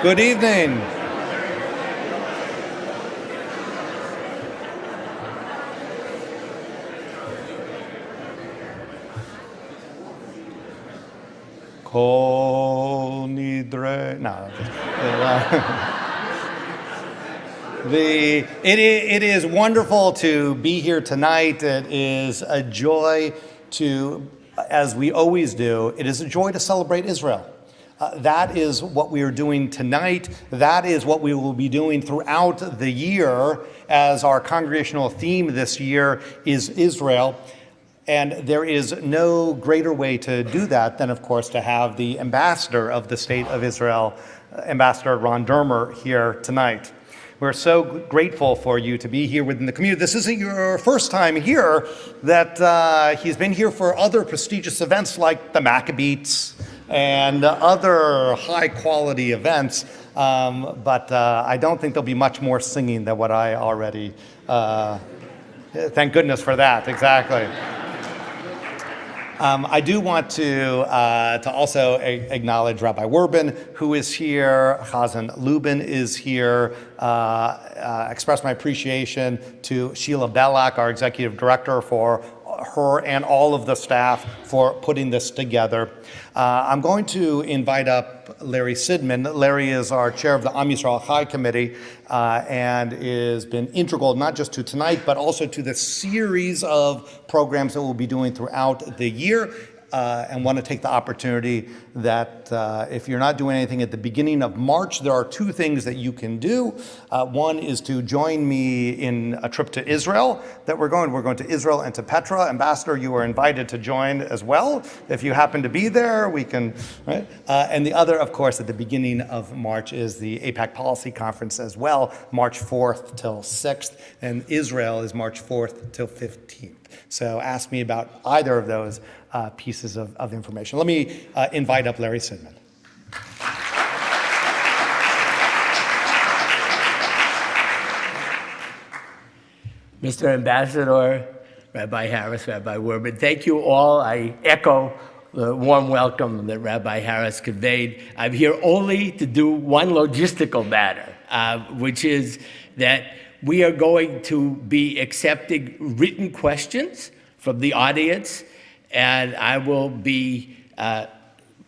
Good evening. Kol nidre. No. It is wonderful to be here tonight. It is a joy to, as we always do, it is a joy to celebrate Israel. That is what we are doing tonight. That is what we will be doing throughout the year, as our congregational theme this year is Israel. And there is no greater way to do that than, of course, to have the ambassador of the State of Israel, Ambassador Ron Dermer, here tonight. We're so grateful for you to be here within the community. This isn't your first time here. That he's been here for other prestigious events like the Maccabees and other high-quality events. But I don't think there'll be much more singing than what I already... thank goodness for that, exactly. I do want to also acknowledge Rabbi Werbin, who is here. Chazan Lubin is here. Express my appreciation to Sheila Bellock, our executive director, for her and all of the staff for putting this together. I'm going to invite up Larry Sidman. Larry is our chair of the Am Yisrael Chai Committee and has been integral not just to tonight, but also to the series of programs that we'll be doing throughout the year. And want to take the opportunity that if you're not doing anything at the beginning of March, there are two things that you can do. One is to join me in a trip to Israel that we're going. We're going to Israel and to Petra. Ambassador, you are invited to join as well. If you happen to be there, we can, right? And the other, of course, at the beginning of March is the APAC Policy Conference as well, March 4th till 6th, and Israel is March 4th till 15th. So ask me about either of those pieces of information. Let me invite up Larry Sidman. Mr. Ambassador, Rabbi Harris, Rabbi Werbin, thank you all. I echo the warm welcome that Rabbi Harris conveyed. I'm here only to do one logistical matter, which is that we are going to be accepting written questions from the audience, and I will be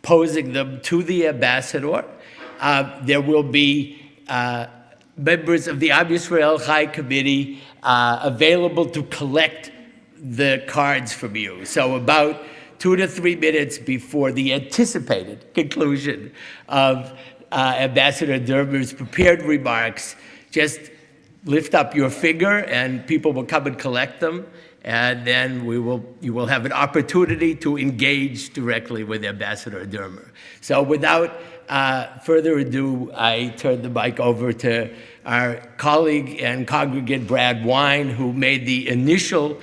posing them to the ambassador. There will be members of the Am Yisrael Chai Committee available to collect the cards from you. So about 2 to 3 minutes before the anticipated conclusion of Ambassador Dermer's prepared remarks, just lift up your finger and people will come and collect them. And then you will have an opportunity to engage directly with Ambassador Dermer. So without further ado, I turn the mic over to our colleague and congregant Brad Wine, who made the initial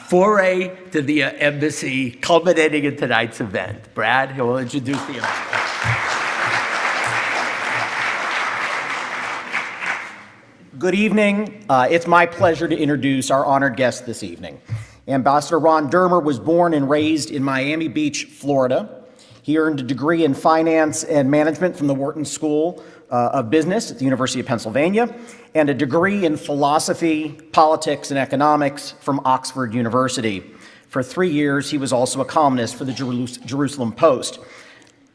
foray to the embassy, culminating in tonight's event. Brad, who will introduce the event. Good evening. It's my pleasure to introduce our honored guest this evening. Ambassador Ron Dermer was born and raised in Miami Beach, Florida. He earned a degree in finance and management from the Wharton School of Business at the University of Pennsylvania, and a degree in philosophy, politics, and economics from Oxford University. For 3 years, he was also a columnist for the Jerusalem Post.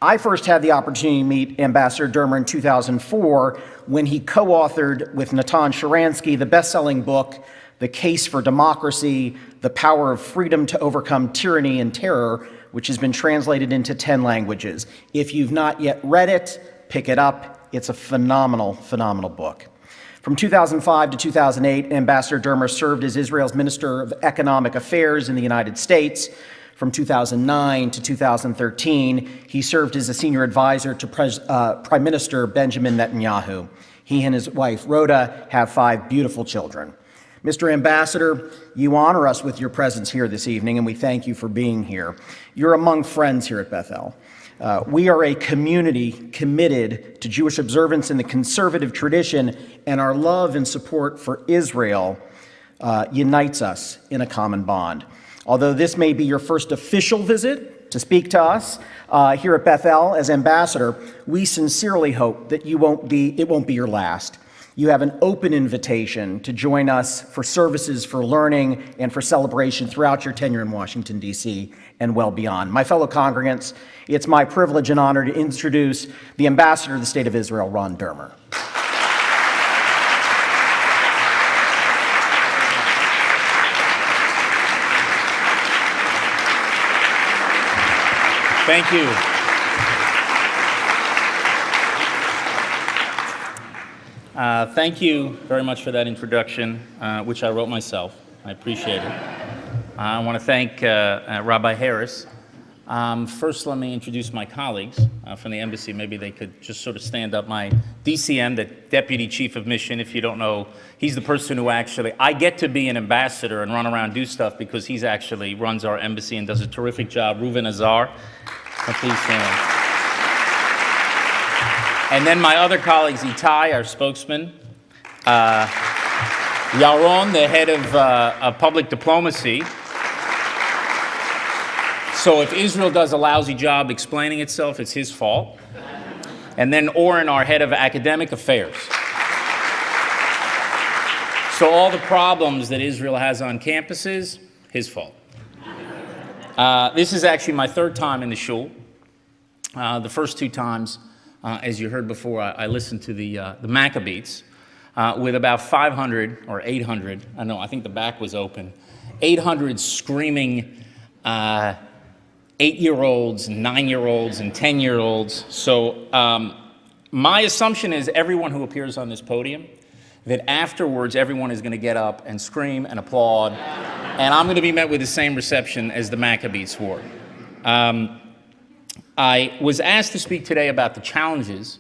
I first had the opportunity to meet Ambassador Dermer in 2004 when he co-authored with Natan Sharansky the best-selling book, The Case for Democracy, The Power of Freedom to Overcome Tyranny and Terror, which has been translated into 10 languages. If you've not yet read it, pick it up. It's a phenomenal, phenomenal book. From 2005 to 2008, Ambassador Dermer served as Israel's Minister of Economic Affairs in the United States. From 2009 to 2013, he served as a senior advisor to Prime Minister Benjamin Netanyahu. He and his wife, Rhoda, have 5 beautiful children. Mr. Ambassador, you honor us with your presence here this evening, and we thank you for being here. You're among friends here at Bethel. We are a community committed to Jewish observance in the conservative tradition, and our love and support for Israel unites us in a common bond. Although this may be your first official visit to speak to us here at Bethel as ambassador, we sincerely hope that it won't be your last. You have an open invitation to join us for services, for learning, and for celebration throughout your tenure in Washington, D.C., and well beyond. My fellow congregants, it's my privilege and honor to introduce the Ambassador of the State of Israel, Ron Dermer. Thank you. Thank you very much for that introduction, which I wrote myself. I appreciate it. I want to thank Rabbi Harris. First, let me introduce my colleagues from the embassy. Maybe they could just sort of stand up. My DCM, the Deputy Chief of Mission, if you don't know, he's the person who I get to be an ambassador and run around and do stuff because he's actually runs our embassy and does a terrific job. Reuven Azar. Please stand. And then my other colleagues, Itai, our spokesman, Yaron, the head of public diplomacy. So if Israel does a lousy job explaining itself, it's his fault. And then Oren, our head of academic affairs. So all the problems that Israel has on campuses, his fault. This is actually my third time in the shul. The first two times, as you heard before, I listened to the Maccabees with about 500 or 800, I think the back was open, 800 screaming 8-year-olds, 9-year-olds, and 10-year-olds. So my assumption is everyone who appears on this podium, that afterwards everyone is going to get up and scream and applaud, and I'm going to be met with the same reception as the Maccabees were. I was asked to speak today about the challenges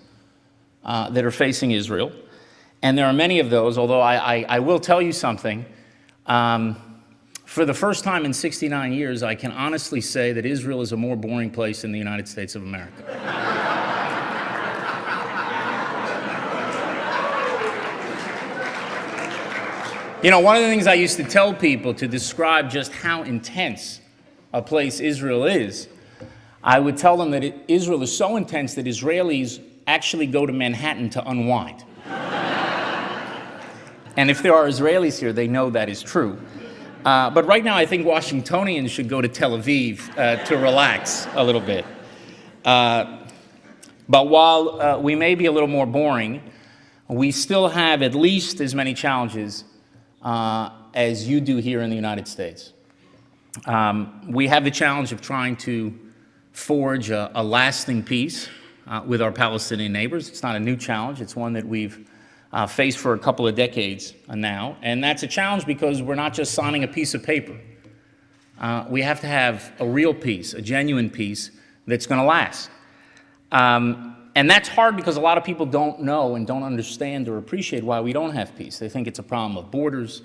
that are facing Israel, and there are many of those, although I will tell you something. For the first time in 69 years, I can honestly say that Israel is a more boring place than the United States of America. You know, one of the things I used to tell people to describe just how intense a place Israel is, I would tell them that Israel is so intense that Israelis actually go to Manhattan to unwind. And if there are Israelis here, they know that is true. But right now, I think Washingtonians should go to Tel Aviv to relax a little bit. But while we may be a little more boring, we still have at least as many challenges as you do here in the United States. We have the challenge of trying to forge a lasting peace with our Palestinian neighbors. It's not a new challenge. It's one that we've faced for a couple of decades now. And that's a challenge because we're not just signing a piece of paper. We have to have a real peace, a genuine peace that's going to last. And that's hard because a lot of people don't know and don't understand or appreciate why we don't have peace. They think it's a problem of borders.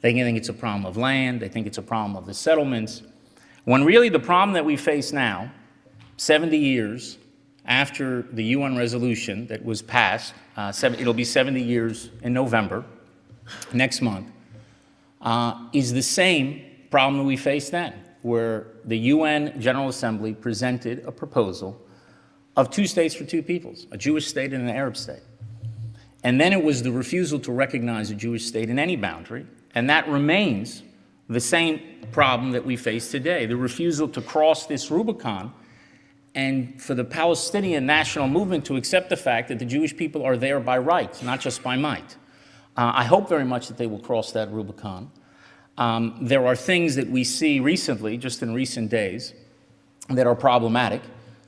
They think it's a problem of land. They think it's a problem of the settlements. When really the problem that we face now, 70 years after the UN resolution that was passed, it'll be 70 years in November, next month, is the same problem that we faced then, where the UN General Assembly presented a proposal of 2 states for 2 peoples, a Jewish state and an Arab state. And then it was the refusal to recognize a Jewish state in any boundary, and that remains the same problem that we face today, the refusal to cross this Rubicon and for the Palestinian national movement to accept the fact that the Jewish people are there by right, not just by might. I hope very much that they will cross that Rubicon. There are things that we see recently, just in recent days, that are problematic,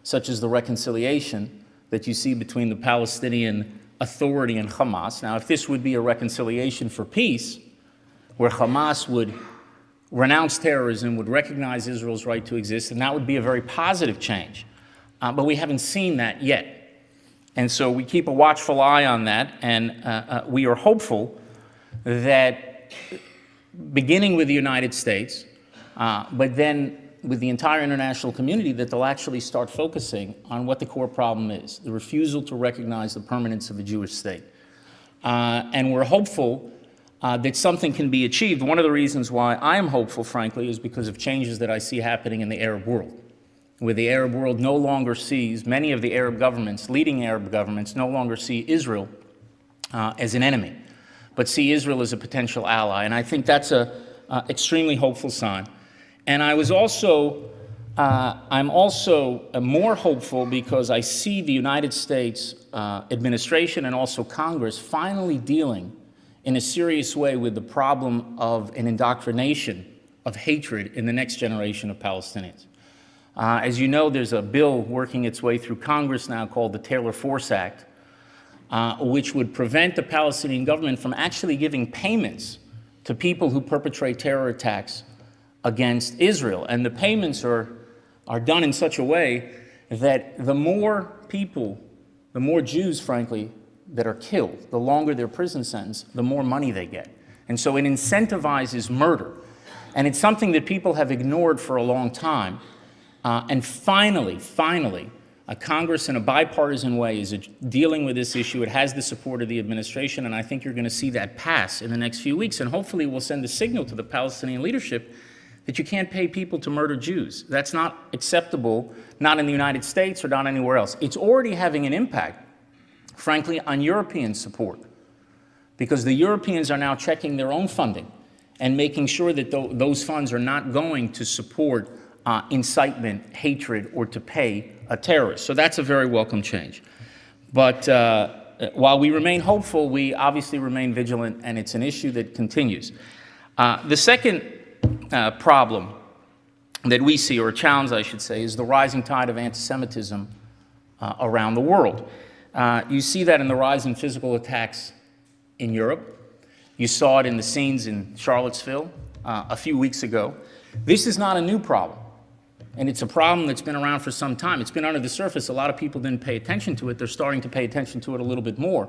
such as the reconciliation that you see between the Palestinian Authority and Hamas. Now, if this would be a reconciliation for peace, where Hamas would renounce terrorism, would recognize Israel's right to exist, and that would be a very positive change. But we haven't seen that yet. And so we keep a watchful eye on that, and we are hopeful that beginning with the United States, but then with the entire international community, that they'll actually start focusing on what the core problem is, the refusal to recognize the permanence of a Jewish state. And we're hopeful that something can be achieved. One of the reasons why I am hopeful, frankly, is because of changes that I see happening in the Arab world. where the Arab world no longer sees, many of the Arab governments, leading Arab governments, no longer see Israel as an enemy, but see Israel as a potential ally. And I think that's an extremely hopeful sign. And I'm also more hopeful because I see the United States administration and also Congress finally dealing in a serious way with the problem of an indoctrination of hatred in the next generation of Palestinians. As you know, there's a bill working its way through Congress now called the Taylor Force Act, which would prevent the Palestinian government from actually giving payments to people who perpetrate terror attacks against Israel. And the payments are done in such a way that the more people, the more Jews, frankly, that are killed, the longer their prison sentence, the more money they get. And so it incentivizes murder. And it's something that people have ignored for a long time. And finally, Congress in a bipartisan way is dealing with this issue. It has the support of the administration, and I think you're going to see that pass in the next few weeks. And hopefully we'll send a signal to the Palestinian leadership that you can't pay people to murder Jews. That's not acceptable, not in the United States or not anywhere else. It's already having an impact, frankly, on European support, because the Europeans are now checking their own funding and making sure that those funds are not going to support incitement, hatred, or to pay a terrorist. So that's a very welcome change. But while we remain hopeful, we obviously remain vigilant, and it's an issue that continues. The second problem that we see, or a challenge I should say, is the rising tide of anti-Semitism around the world. You see that in the rise in physical attacks in Europe. You saw it in the scenes in Charlottesville a few weeks ago. This is not a new problem. And it's a problem that's been around for some time. It's been under the surface. A lot of people didn't pay attention to it. They're starting to pay attention to it a little bit more.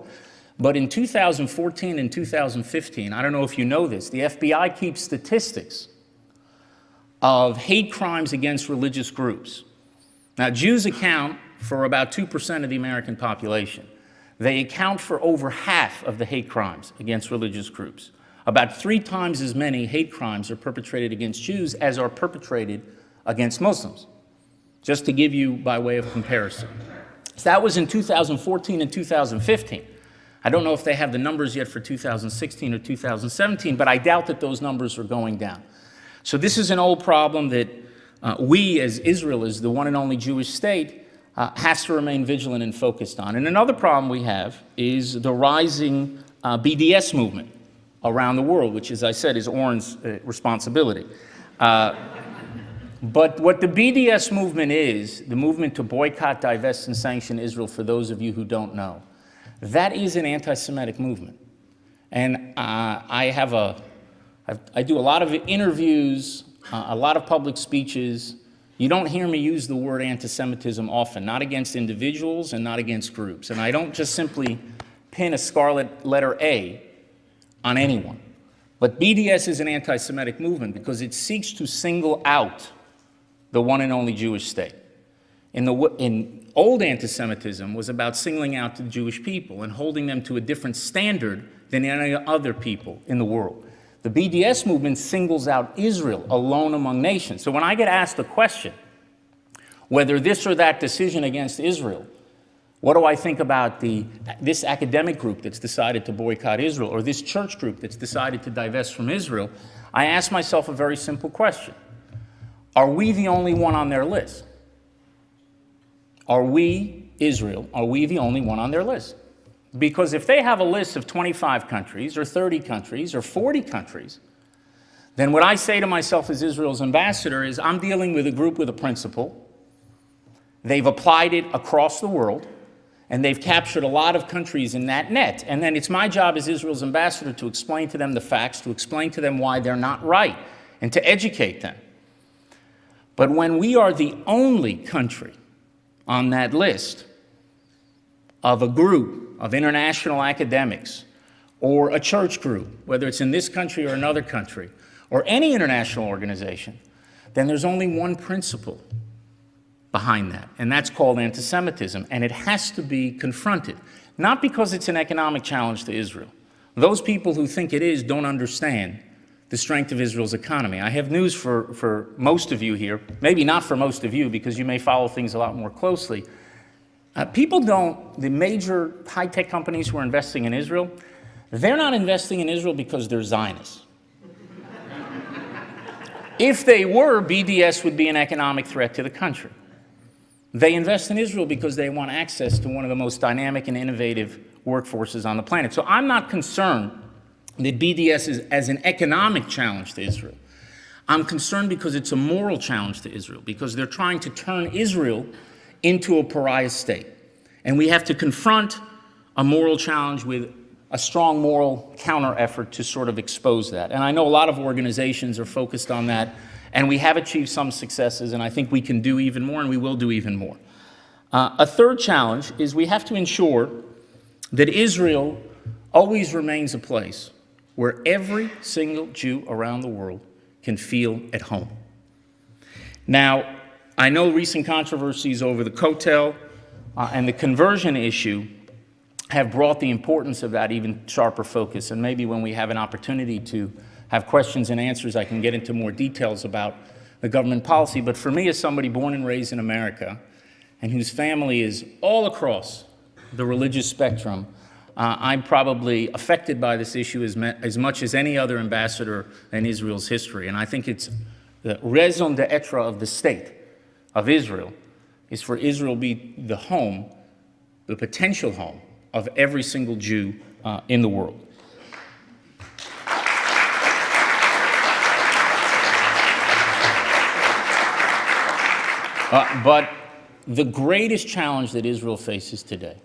But in 2014 and 2015, I don't know if you know this, the FBI keeps statistics of hate crimes against religious groups. Now, Jews account for about 2% of the American population. They account for over half of the hate crimes against religious groups. About 3 times as many hate crimes are perpetrated against Jews as are perpetrated against Muslims, just to give you by way of comparison. So that was in 2014 and 2015. I don't know if they have the numbers yet for 2016 or 2017, but I doubt that those numbers are going down. So this is an old problem that we, as Israel, as the one and only Jewish state, has to remain vigilant and focused on. And another problem we have is the rising BDS movement around the world, which, as I said, is Oren's responsibility. But what the BDS movement is, the movement to boycott, divest, and sanction Israel, for those of you who don't know, that is an anti-Semitic movement. And I do a lot of interviews, a lot of public speeches. You don't hear me use the word anti-Semitism often, not against individuals and not against groups. And I don't just simply pin a scarlet letter A on anyone. But BDS is an anti-Semitic movement because it seeks to single out the one and only Jewish state. In old anti-Semitism was about singling out the Jewish people and holding them to a different standard than any other people in the world. The BDS movement singles out Israel alone among nations. So when I get asked the question, whether this or that decision against Israel, what do I think about this academic group that's decided to boycott Israel, or this church group that's decided to divest from Israel, I ask myself a very simple question. Are we the only one on their list? Are we, Israel, are we the only one on their list? Because if they have a list of 25 countries, or 30 countries, or 40 countries, then what I say to myself as Israel's ambassador is, I'm dealing with a group with a principle. They've applied it across the world, and they've captured a lot of countries in that net. And then it's my job as Israel's ambassador to explain to them the facts, to explain to them why they're not right, and to educate them. But when we are the only country on that list of a group of international academics, or a church group, whether it's in this country or another country, or any international organization, then there's only one principle behind that, and that's called anti-Semitism, and it has to be confronted, not because it's an economic challenge to Israel. Those people who think it is don't understand the strength of Israel's economy. I have news for most of you here, maybe not for most of you because you may follow things a lot more closely. The major high-tech companies who are investing in Israel, they're not investing in Israel because they're Zionists. If they were, BDS would be an economic threat to the country. They invest in Israel because they want access to one of the most dynamic and innovative workforces on the planet. So I'm not concerned that BDS is as an economic challenge to Israel. I'm concerned because it's a moral challenge to Israel, because they're trying to turn Israel into a pariah state. And we have to confront a moral challenge with a strong moral counter effort to sort of expose that. And I know a lot of organizations are focused on that, and we have achieved some successes, and I think we can do even more, and we will do even more. A third challenge is we have to ensure that Israel always remains a place where every single Jew around the world can feel at home. Now, I know recent controversies over the Kotel and the conversion issue have brought the importance of that even sharper focus, and maybe when we have an opportunity to have questions and answers, I can get into more details about the government policy. But for me, as somebody born and raised in America and whose family is all across the religious spectrum, I'm probably affected by this issue as much as any other ambassador in Israel's history. And I think it's the raison d'etre of the state of Israel is for Israel to be the home, the potential home of every single Jew in the world. But the greatest challenge that Israel faces today,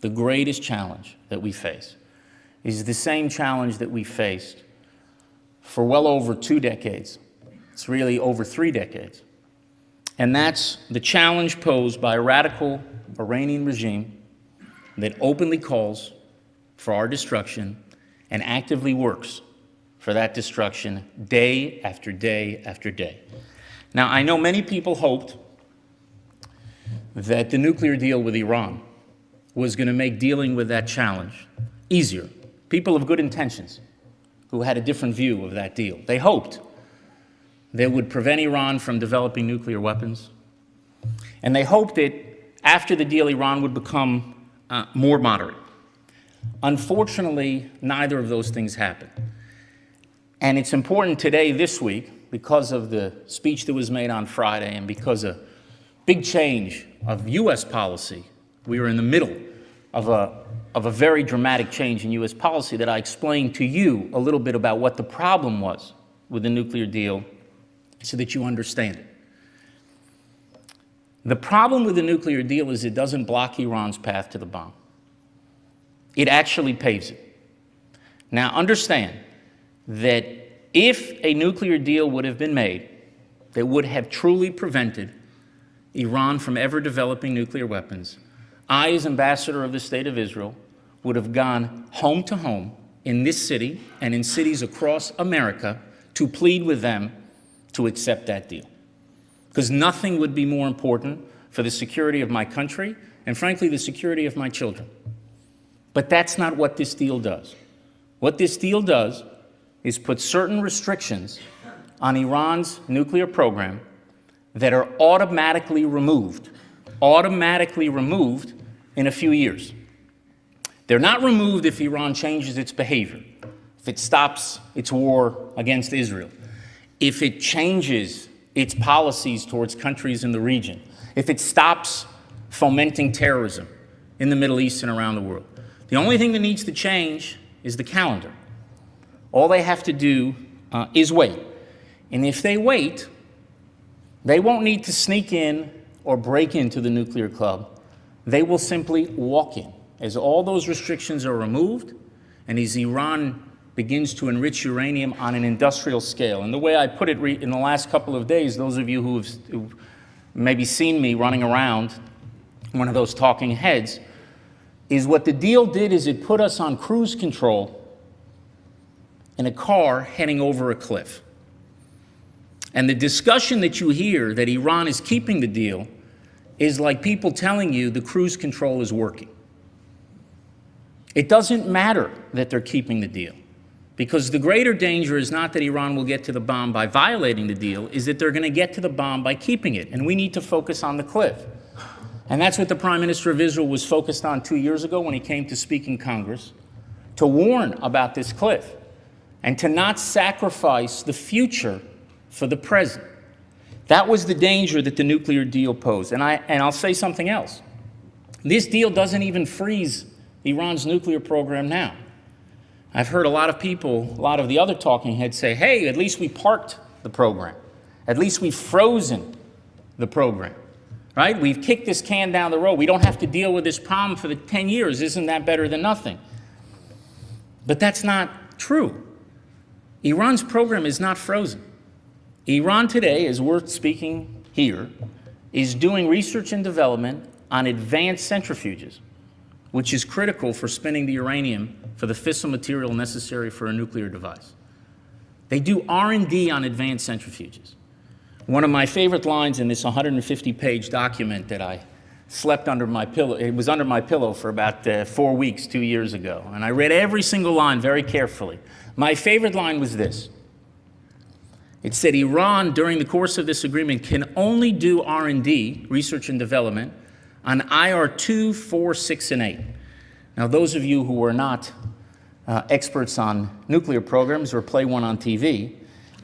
the greatest challenge that we face, is the same challenge that we faced for well over 2 decades. It's really over 3 decades. And that's the challenge posed by a radical Iranian regime that openly calls for our destruction and actively works for that destruction day after day after day. Now, I know many people hoped that the nuclear deal with Iran was going to make dealing with that challenge easier. People of good intentions who had a different view of that deal. They hoped that it would prevent Iran from developing nuclear weapons. And they hoped that after the deal, Iran would become more moderate. Unfortunately, neither of those things happened. And it's important today, this week, because of the speech that was made on Friday and because of big change of U.S. policy. We were in the middle of a very dramatic change in U.S. policy, that I explained to you a little bit about what the problem was with the nuclear deal so that you understand it. The problem with the nuclear deal is it doesn't block Iran's path to the bomb. It actually paves it. Now, understand that if a nuclear deal would have been made that would have truly prevented Iran from ever developing nuclear weapons, I, as ambassador of the State of Israel, would have gone home to home in this city and in cities across America to plead with them to accept that deal. Because nothing would be more important for the security of my country and, frankly, the security of my children. But that's not what this deal does. What this deal does is put certain restrictions on Iran's nuclear program that are automatically removed in a few years. They're not removed if Iran changes its behavior, if it stops its war against Israel, if it changes its policies towards countries in the region, if it stops fomenting terrorism in the Middle East and around the world. The only thing that needs to change is the calendar. All they have to do is wait. And if they wait, they won't need to sneak in or break into the nuclear club. They will simply walk in. As all those restrictions are removed, and as Iran begins to enrich uranium on an industrial scale. And the way I put it in the last couple of days, those of you who've maybe seen me running around, one of those talking heads, is what the deal did is it put us on cruise control in a car heading over a cliff. And the discussion that you hear that Iran is keeping the deal is like people telling you the cruise control is working. It doesn't matter that they're keeping the deal, Because the greater danger is not that Iran will get to the bomb by violating the deal, is that they're going to get to the bomb by keeping it. And we need to focus on the cliff. And that's what the Prime Minister of Israel was focused on 2 years ago when he came to speak in Congress, to warn about this cliff and to not sacrifice the future for the present. That was the danger that the nuclear deal posed. And I'll say something else. This deal doesn't even freeze Iran's nuclear program now. I've heard a lot of people, a lot of the other talking heads say, hey, at least we parked the program. At least we've frozen the program, right? We've kicked this can down the road. We don't have to deal with this problem for the 10 years. Isn't that better than nothing? But that's not true. Iran's program is not frozen. Iran today, as we're speaking here, is doing research and development on advanced centrifuges, which is critical for spinning the uranium for the fissile material necessary for a nuclear device. They do R&D on advanced centrifuges. One of my favorite lines in this 150-page document that I slept under my pillow, it was under my pillow for about 4 weeks 2 years ago, and I read every single line very carefully. My favorite line was this. It said, Iran, during the course of this agreement, can only do R&D, research and development, on IR 2, 4, 6, and 8. Now, those of you who are not experts on nuclear programs or play one on TV,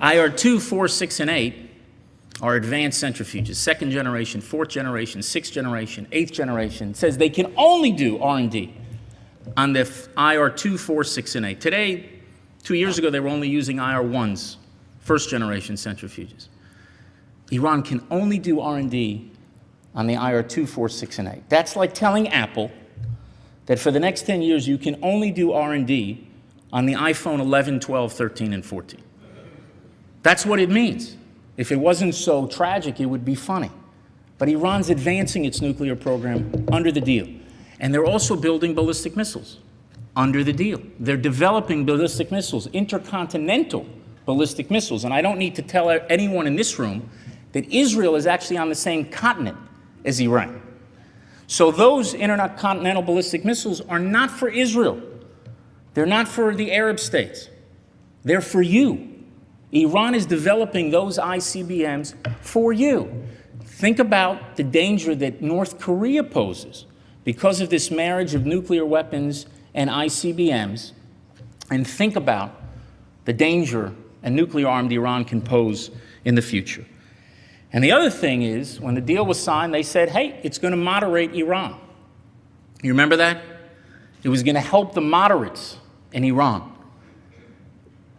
IR 2, 4, 6, and 8 are advanced centrifuges, second generation, fourth generation, sixth generation, eighth generation. It says they can only do R&D on the IR 2, 4, 6, and 8. Today, 2 years ago, they were only using IR 1s, first generation centrifuges. Iran can only do R&D on the IR 2, 4, 6, and 8. That's like telling Apple that for the next 10 years, you can only do R&D on the iPhone 11, 12, 13, and 14. That's what it means. If it wasn't so tragic, it would be funny. But Iran's advancing its nuclear program under the deal. And they're also building ballistic missiles under the deal. They're developing ballistic missiles, intercontinental ballistic missiles. And I don't need to tell anyone in this room that Israel is actually on the same continent as Iran. So those intercontinental ballistic missiles are not for Israel. They're not for the Arab states. They're for you. Iran is developing those ICBMs for you. Think about the danger that North Korea poses because of this marriage of nuclear weapons and ICBMs, and think about the danger a nuclear-armed Iran can pose in the future. And the other thing is, when the deal was signed, they said, hey, it's going to moderate Iran. You remember that? It was going to help the moderates in Iran.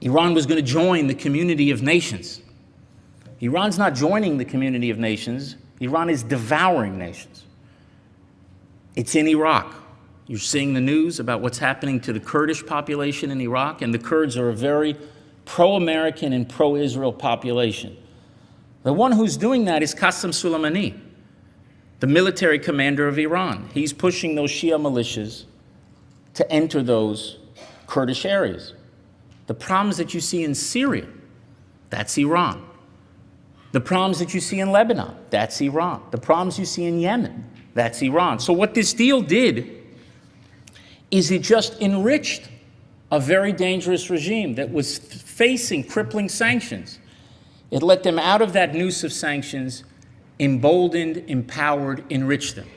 Iran was going to join the community of nations. Iran's not joining the community of nations. Iran is devouring nations. It's in Iraq. You're seeing the news about what's happening to the Kurdish population in Iraq, and the Kurds are a very pro-American and pro-Israel population. The one who's doing that is Qasem Soleimani, the military commander of Iran. He's pushing those Shia militias to enter those Kurdish areas. The problems that you see in Syria, that's Iran. The problems that you see in Lebanon, that's Iran. The problems you see in Yemen, that's Iran. So what this deal did is it just enriched a very dangerous regime that was facing crippling sanctions. It let them out of that noose of sanctions, emboldened, empowered, enriched them.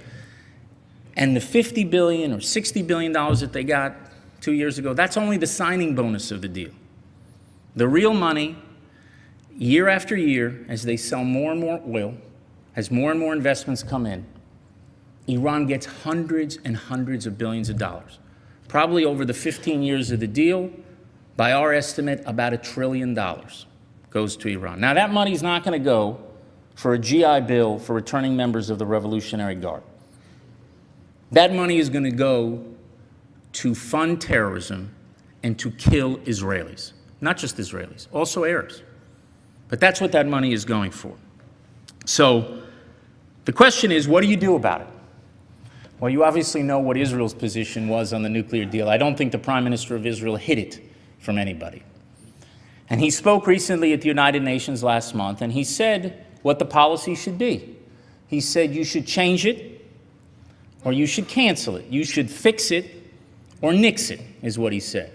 And the $50 billion or $60 billion that they got 2 years ago, that's only the signing bonus of the deal. The real money, year after year, as they sell more and more oil, as more and more investments come in, Iran gets hundreds and hundreds of billions of dollars. Probably over the 15 years of the deal, by our estimate, about $1 trillion goes to Iran. Now, that money's not going to go for a GI Bill for returning members of the Revolutionary Guard. That money is going to go to fund terrorism and to kill Israelis. Not just Israelis, also Arabs. But that's what that money is going for. So the question is, what do you do about it? Well, you obviously know what Israel's position was on the nuclear deal. I don't think the Prime Minister of Israel hid it from anybody. And he spoke recently at the United Nations last month, and he said what the policy should be. He said you should change it or you should cancel it. You should fix it or nix it, is what he said.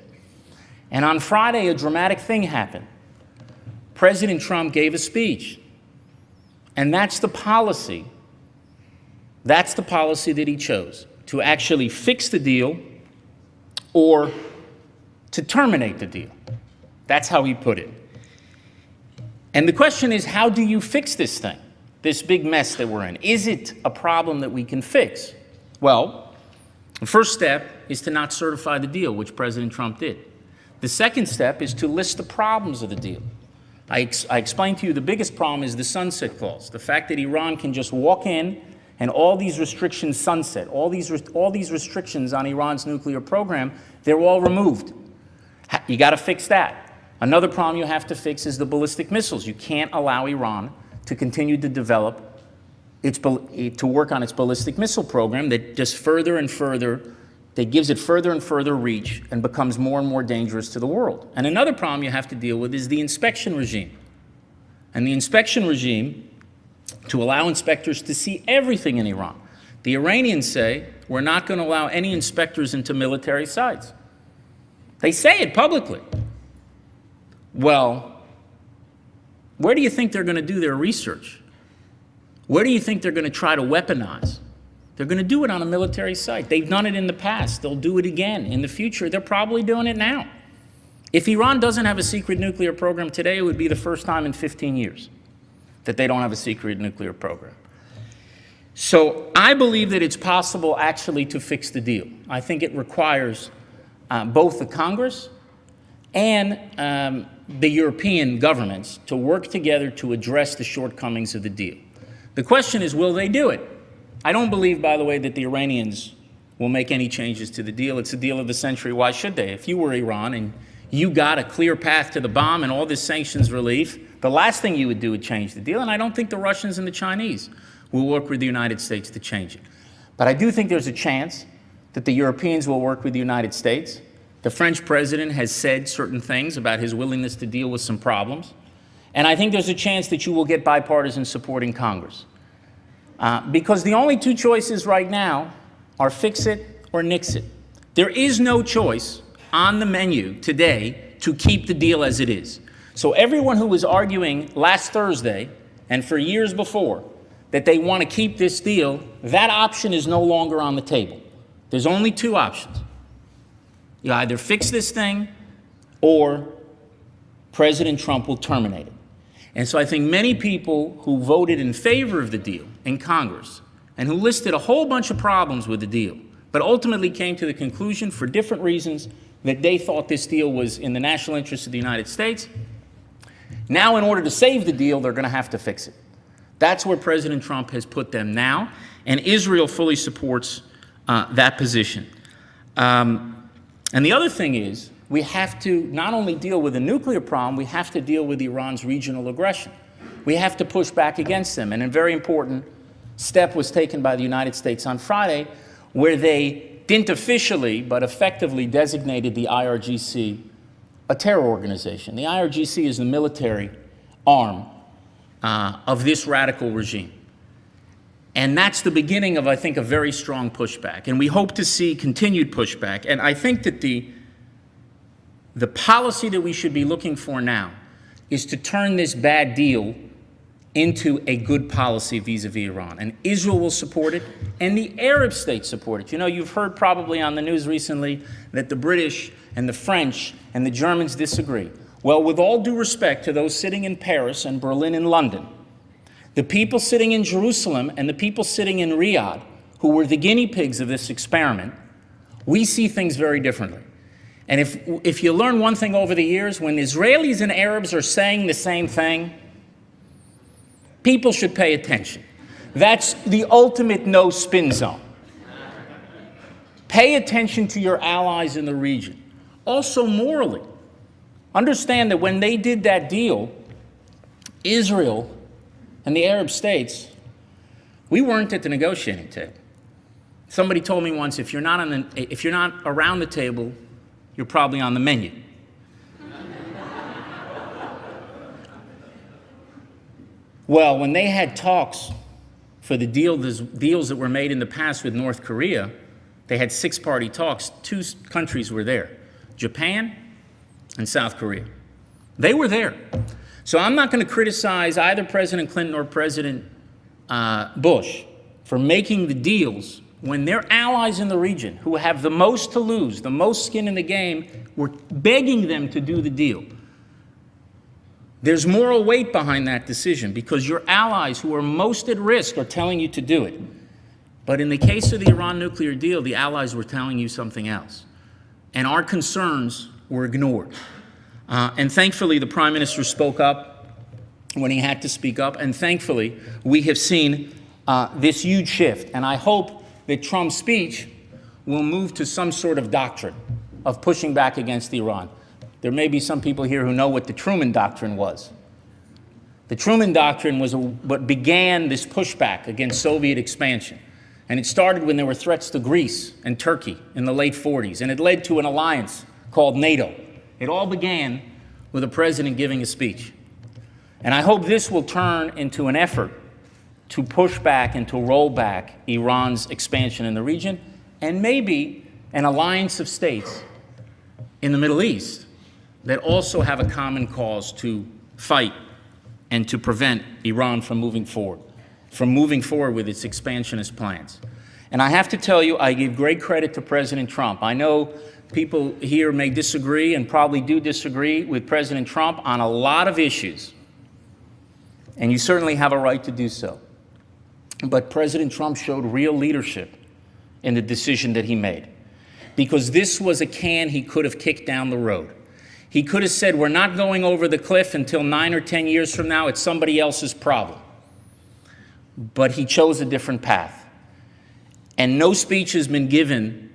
And on Friday, a dramatic thing happened. President Trump gave a speech. And that's the policy. That's the policy that he chose, to actually fix the deal or to terminate the deal. That's how he put it. And the question is, how do you fix this thing, this big mess that we're in? Is it a problem that we can fix? Well, the first step is to not certify the deal, which President Trump did. The second step is to list the problems of the deal. I explained to you the biggest problem is the sunset clause, the fact that Iran can just walk in and all these restrictions sunset, all these restrictions on Iran's nuclear program, they're all removed. You got to fix that. Another problem you have to fix is the ballistic missiles. You can't allow Iran to continue to develop to work on its ballistic missile program that just further and further, that gives it further and further reach and becomes more and more dangerous to the world. And another problem you have to deal with is the inspection regime. And the inspection regime, to allow inspectors to see everything in Iran. The Iranians say, we're not going to allow any inspectors into military sites. They say it publicly. Well, where do you think they're going to do their research? Where do you think they're going to try to weaponize? They're going to do it on a military site. They've done it in the past. They'll do it again in the future. They're probably doing it now. If Iran doesn't have a secret nuclear program today, it would be the first time in 15 years that they don't have a secret nuclear program. So I believe that it's possible actually to fix the deal. I think it requires both the Congress and the European governments to work together to address the shortcomings of the deal. The question is, will they do it? I don't believe, by the way, that the Iranians will make any changes to the deal. It's the deal of the century. Why should they? If you were Iran and you got a clear path to the bomb and all this sanctions relief, the last thing you would do would change the deal. And I don't think the Russians and the Chinese will work with the United States to change it. But I do think there's a chance that the Europeans will work with the United States. The French president has said certain things about his willingness to deal with some problems. And I think there's a chance that you will get bipartisan support in Congress. Because the only two choices right now are fix it or nix it. There is no choice on the menu today to keep the deal as it is. So everyone who was arguing last Thursday and for years before that they want to keep this deal, that option is no longer on the table. There's only two options. You either fix this thing or President Trump will terminate it. And so I think many people who voted in favor of the deal in Congress and who listed a whole bunch of problems with the deal, but ultimately came to the conclusion for different reasons that they thought this deal was in the national interest of the United States, now in order to save the deal, they're going to have to fix it. That's where President Trump has put them now, and Israel fully supports that position. And the other thing is, we have to not only deal with the nuclear problem, we have to deal with Iran's regional aggression. We have to push back against them. And a very important step was taken by the United States on Friday, where they didn't officially, but effectively designated the IRGC a terror organization. The IRGC is the military arm of this radical regime. And that's the beginning of, I think, a very strong pushback. And we hope to see continued pushback. And I think that the policy that we should be looking for now is to turn this bad deal into a good policy vis-a-vis Iran. And Israel will support it, and the Arab states support it. You know, you've heard probably on the news recently that the British and the French and the Germans disagree. Well, with all due respect to those sitting in Paris and Berlin and London, the people sitting in Jerusalem and the people sitting in Riyadh, who were the guinea pigs of this experiment, we see things very differently. And if you learn one thing over the years, when Israelis and Arabs are saying the same thing, people should pay attention. That's the ultimate no-spin zone. Pay attention to your allies in the region. Also morally, understand that when they did that deal, Israel and the Arab states, we weren't at the negotiating table. Somebody told me once, if you're not around the table, you're probably on the menu. Well, when they had talks for the deals that were made in the past with North Korea, they had six-party talks. Two countries were there, Japan, and South Korea. They were there. So I'm not going to criticize either President Clinton or President Bush for making the deals when their allies in the region, who have the most to lose, the most skin in the game, were begging them to do the deal. There's moral weight behind that decision because your allies who are most at risk are telling you to do it. But in the case of the Iran nuclear deal, the allies were telling you something else. And our concerns were ignored. And thankfully, the Prime Minister spoke up when he had to speak up. And thankfully, we have seen this huge shift. And I hope that Trump's speech will move to some sort of doctrine of pushing back against Iran. There may be some people here who know what the Truman Doctrine was. The Truman Doctrine was what began this pushback against Soviet expansion. And it started when there were threats to Greece and Turkey in the late 40s. And it led to an alliance called NATO. It all began with a president giving a speech. And I hope this will turn into an effort to push back and to roll back Iran's expansion in the region, and maybe an alliance of states in the Middle East that also have a common cause to fight and to prevent Iran from moving forward with its expansionist plans. And I have to tell you, I give great credit to President Trump. I know people here may disagree and probably do disagree with President Trump on a lot of issues, and you certainly have a right to do so. But President Trump showed real leadership in the decision that he made, because this was a can he could have kicked down the road. He could have said, we're not going over the cliff until 9 or 10 years from now. It's somebody else's problem. But he chose a different path. And no speech has been given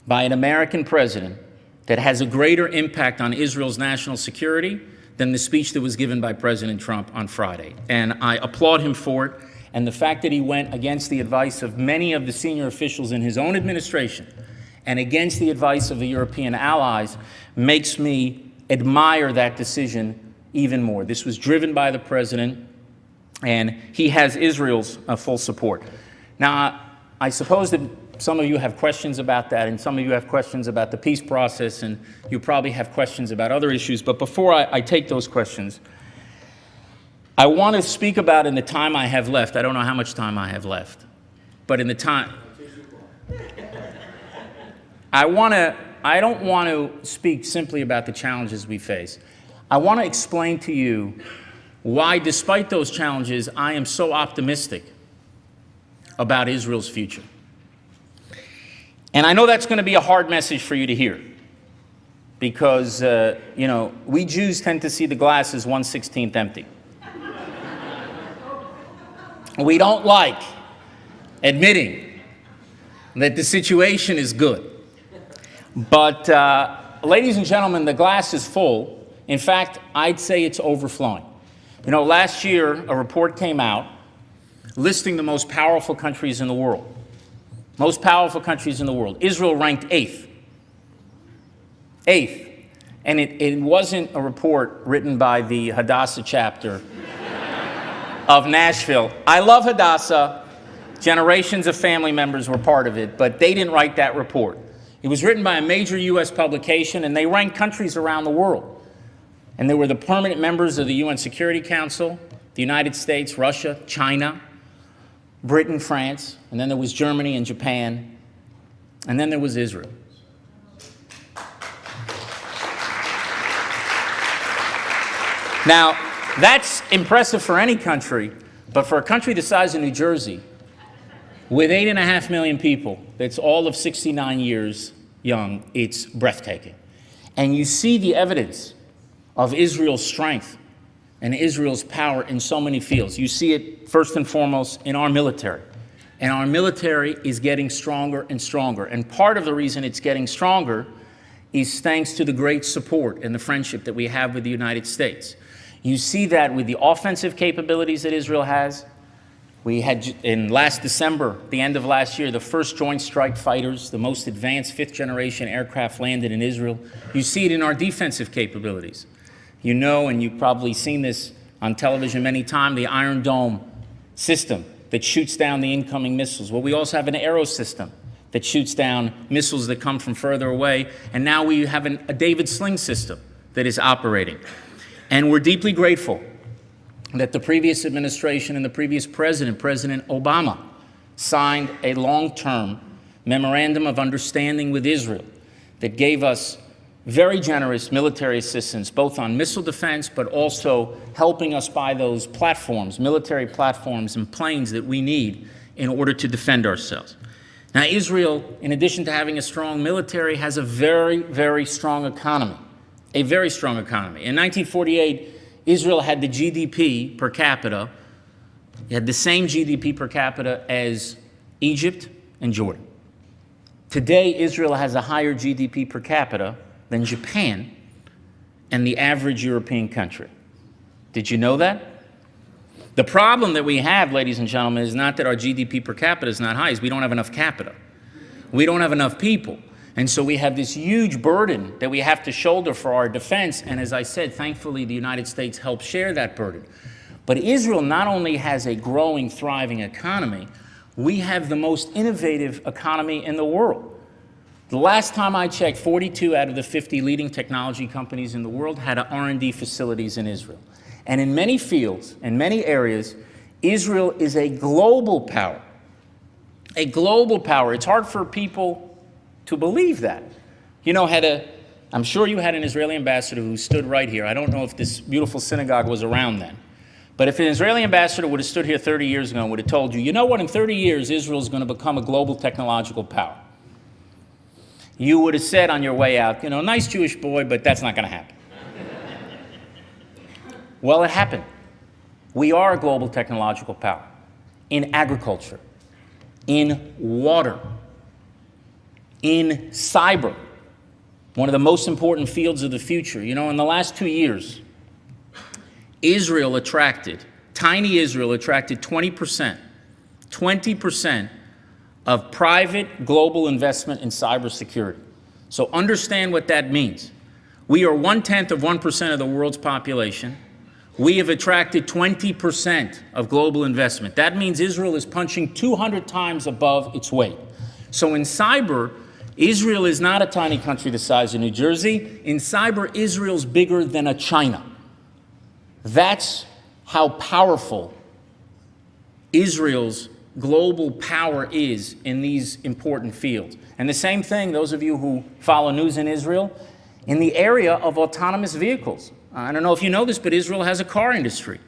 by an American president that has a greater impact on Israel's national security than the speech that was given by President Trump on Friday. And I applaud him for it. And the fact that he went against the advice of many of the senior officials in his own administration and against the advice of the European allies makes me admire that decision even more. This was driven by the president, and he has Israel's full support. Now, I suppose that some of you have questions about that, and some of you have questions about the peace process, and you probably have questions about other issues. But before I take those questions, I want to speak about in the time I have left. I don't know how much time I have left, but in the time, I don't want to speak simply about the challenges we face. I want to explain to you why, despite those challenges, I am so optimistic about Israel's future. And I know that's going to be a hard message for you to hear, because, we Jews tend to see the glass as 1/16 empty. We don't like admitting that the situation is good. But, ladies and gentlemen, the glass is full. In fact, I'd say it's overflowing. Last year, a report came out listing the most powerful countries in the world. Most powerful countries in the world. Israel ranked 8th. 8th. And it wasn't a report written by the Hadassah chapter of Nashville. I love Hadassah. Generations of family members were part of it, but they didn't write that report. It was written by a major U.S. publication, and they ranked countries around the world. And there were the permanent members of the UN Security Council, the United States, Russia, China, Britain, France, and then there was Germany and Japan, and then there was Israel. Now, that's impressive for any country, but for a country the size of New Jersey, with 8.5 million people, that's all of 69 years young, it's breathtaking. And you see the evidence of Israel's strength and Israel's power in so many fields. You see it first and foremost in our military. And our military is getting stronger and stronger. And part of the reason it's getting stronger is thanks to the great support and the friendship that we have with the United States. You see that with the offensive capabilities that Israel has. We had, in last December, the end of last year, the first Joint Strike Fighters, the most advanced 5th-generation aircraft landed in Israel. You see it in our defensive capabilities. You know, and you've probably seen this on television many times, the Iron Dome system that shoots down the incoming missiles. Well, we also have an Arrow system that shoots down missiles that come from further away. And now we have a David Sling system that is operating. And we're deeply grateful that the previous administration and the previous president, President Obama, signed a long-term memorandum of understanding with Israel that gave us very generous military assistance, both on missile defense, but also helping us buy those platforms, military platforms and planes that we need in order to defend ourselves. Now, Israel, in addition to having a strong military, has a very, very strong economy, a very strong economy. In 1948, Israel had the GDP per capita, it had the same GDP per capita as Egypt and Jordan. Today, Israel has a higher GDP per capita than Japan and the average European country. Did you know that? The problem that we have, ladies and gentlemen, is not that our GDP per capita is not high, is we don't have enough capita. We don't have enough people. And so we have this huge burden that we have to shoulder for our defense. And as I said, thankfully, the United States helps share that burden. But Israel not only has a growing, thriving economy, we have the most innovative economy in the world. The last time I checked, 42 out of the 50 leading technology companies in the world had R&D facilities in Israel. And in many fields, in many areas, Israel is a global power. A global power. It's hard for people to believe that. You know, I'm sure you had an Israeli ambassador who stood right here. I don't know if this beautiful synagogue was around then. But if an Israeli ambassador would have stood here 30 years ago and would have told you, you know what, in 30 years, Israel is going to become a global technological power. You would have said on your way out, you know, nice Jewish boy, but that's not going to happen. Well, it happened. We are a global technological power in agriculture, in water, in cyber, one of the most important fields of the future. You know, in the last 2 years, tiny Israel attracted 20% of private global investment in cybersecurity. So understand what that means. We are 0.1% of the world's population. We have attracted 20% of global investment. That means Israel is punching 200 times above its weight. So in cyber, Israel is not a tiny country the size of New Jersey. In cyber, Israel's bigger than a China. That's how powerful Israel's global power is in these important fields. And the same thing, those of you who follow news in Israel, in the area of autonomous vehicles. I don't know if you know this, but Israel has a car industry.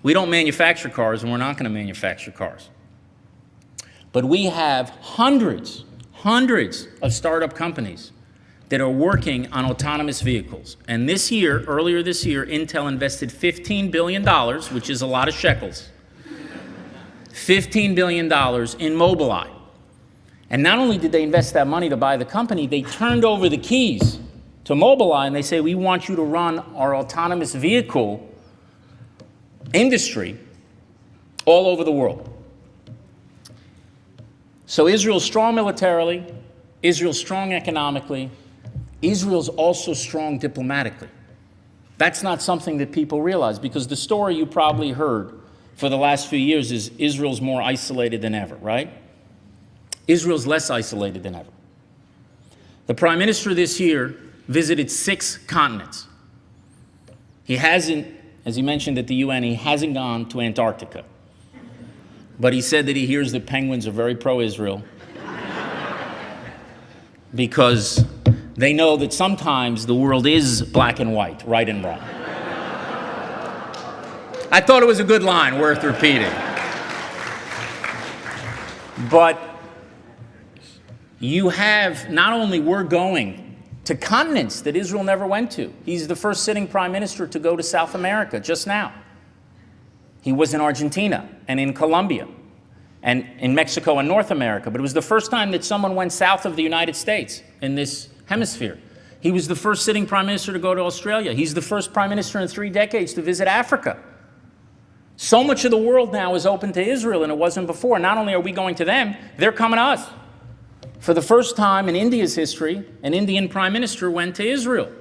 We don't manufacture cars, and we're not going to manufacture cars. But we have hundreds of startup companies that are working on autonomous vehicles. And earlier this year, Intel invested $15 billion, which is a lot of shekels, $15 billion in Mobileye. And not only did they invest that money to buy the company, they turned over the keys to Mobileye and they say, we want you to run our autonomous vehicle industry all over the world. So Israel's strong militarily, Israel's strong economically, Israel's also strong diplomatically. That's not something that people realize, because the story you probably heard for the last few years is Israel's more isolated than ever, right? Israel's less isolated than ever. The Prime Minister this year visited 6 continents. He hasn't, as he mentioned at the UN, he hasn't gone to Antarctica. But he said that he hears that penguins are very pro-Israel because they know that sometimes the world is black and white, right and wrong. I thought it was a good line, worth repeating. But you have, not only we're going to continents that Israel never went to. He's the first sitting prime minister to go to South America just now. He was in Argentina and in Colombia and in Mexico and North America, but it was the first time that someone went south of the United States in this hemisphere. He was the first sitting prime minister to go to Australia. He's the first prime minister in 3 decades to visit Africa. So much of the world now is open to Israel, and it wasn't before. Not only are we going to them, they're coming to us. For the first time in India's history, an Indian prime minister went to Israel.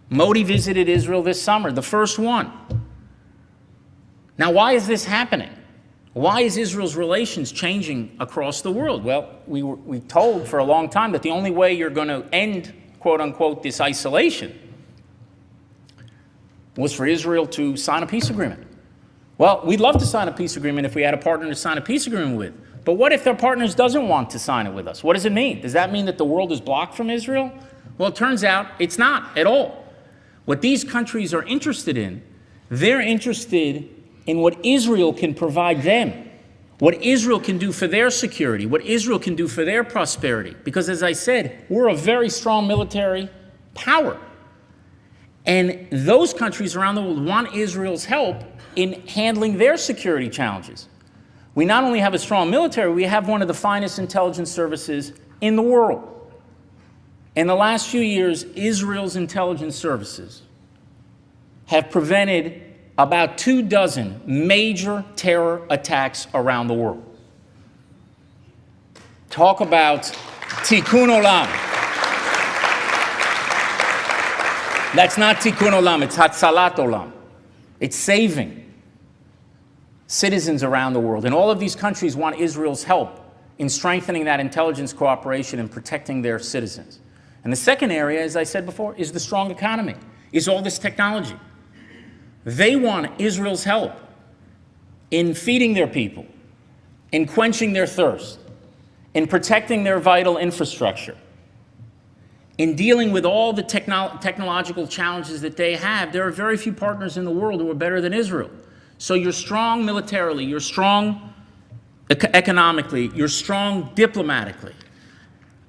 Modi visited Israel this summer, the first one. Now, why is this happening? Why is Israel's relations changing across the world? Well, we told for a long time that the only way you're going to end, quote unquote, this isolation was for Israel to sign a peace agreement. Well, we'd love to sign a peace agreement if we had a partner to sign a peace agreement with. But what if their partners doesn't want to sign it with us? What does it mean? Does that mean that the world is blocked from Israel? Well, it turns out it's not at all. What these countries are interested in, they're interested in what Israel can provide them, what Israel can do for their security, what Israel can do for their prosperity. Because as I said, we're a very strong military power. And those countries around the world want Israel's help in handling their security challenges. We not only have a strong military, we have one of the finest intelligence services in the world. In the last few years, Israel's intelligence services have prevented about 24 major terror attacks around the world. Talk about tikkun olam. That's not tikkun olam, it's hatzalat olam. It's saving citizens around the world. And all of these countries want Israel's help in strengthening that intelligence cooperation and protecting their citizens. And the second area, as I said before, is the strong economy, is all this technology. They want Israel's help in feeding their people, in quenching their thirst, in protecting their vital infrastructure, in dealing with all the technological challenges that they have. There are very few partners in the world who are better than Israel. So you're strong militarily, you're strong economically, you're strong diplomatically.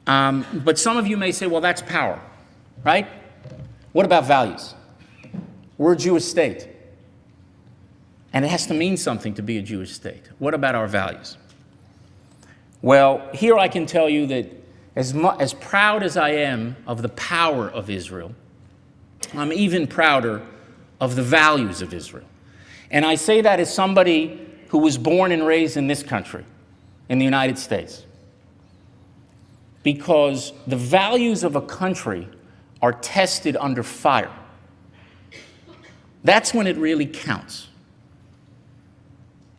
But some of you may say, well, that's power, right? What about values? We're a Jewish state. And it has to mean something to be a Jewish state. What about our values? Well, here I can tell you that as proud as I am of the power of Israel, I'm even prouder of the values of Israel. And I say that as somebody who was born and raised in this country, in the United States. Because the values of a country are tested under fire. That's when it really counts.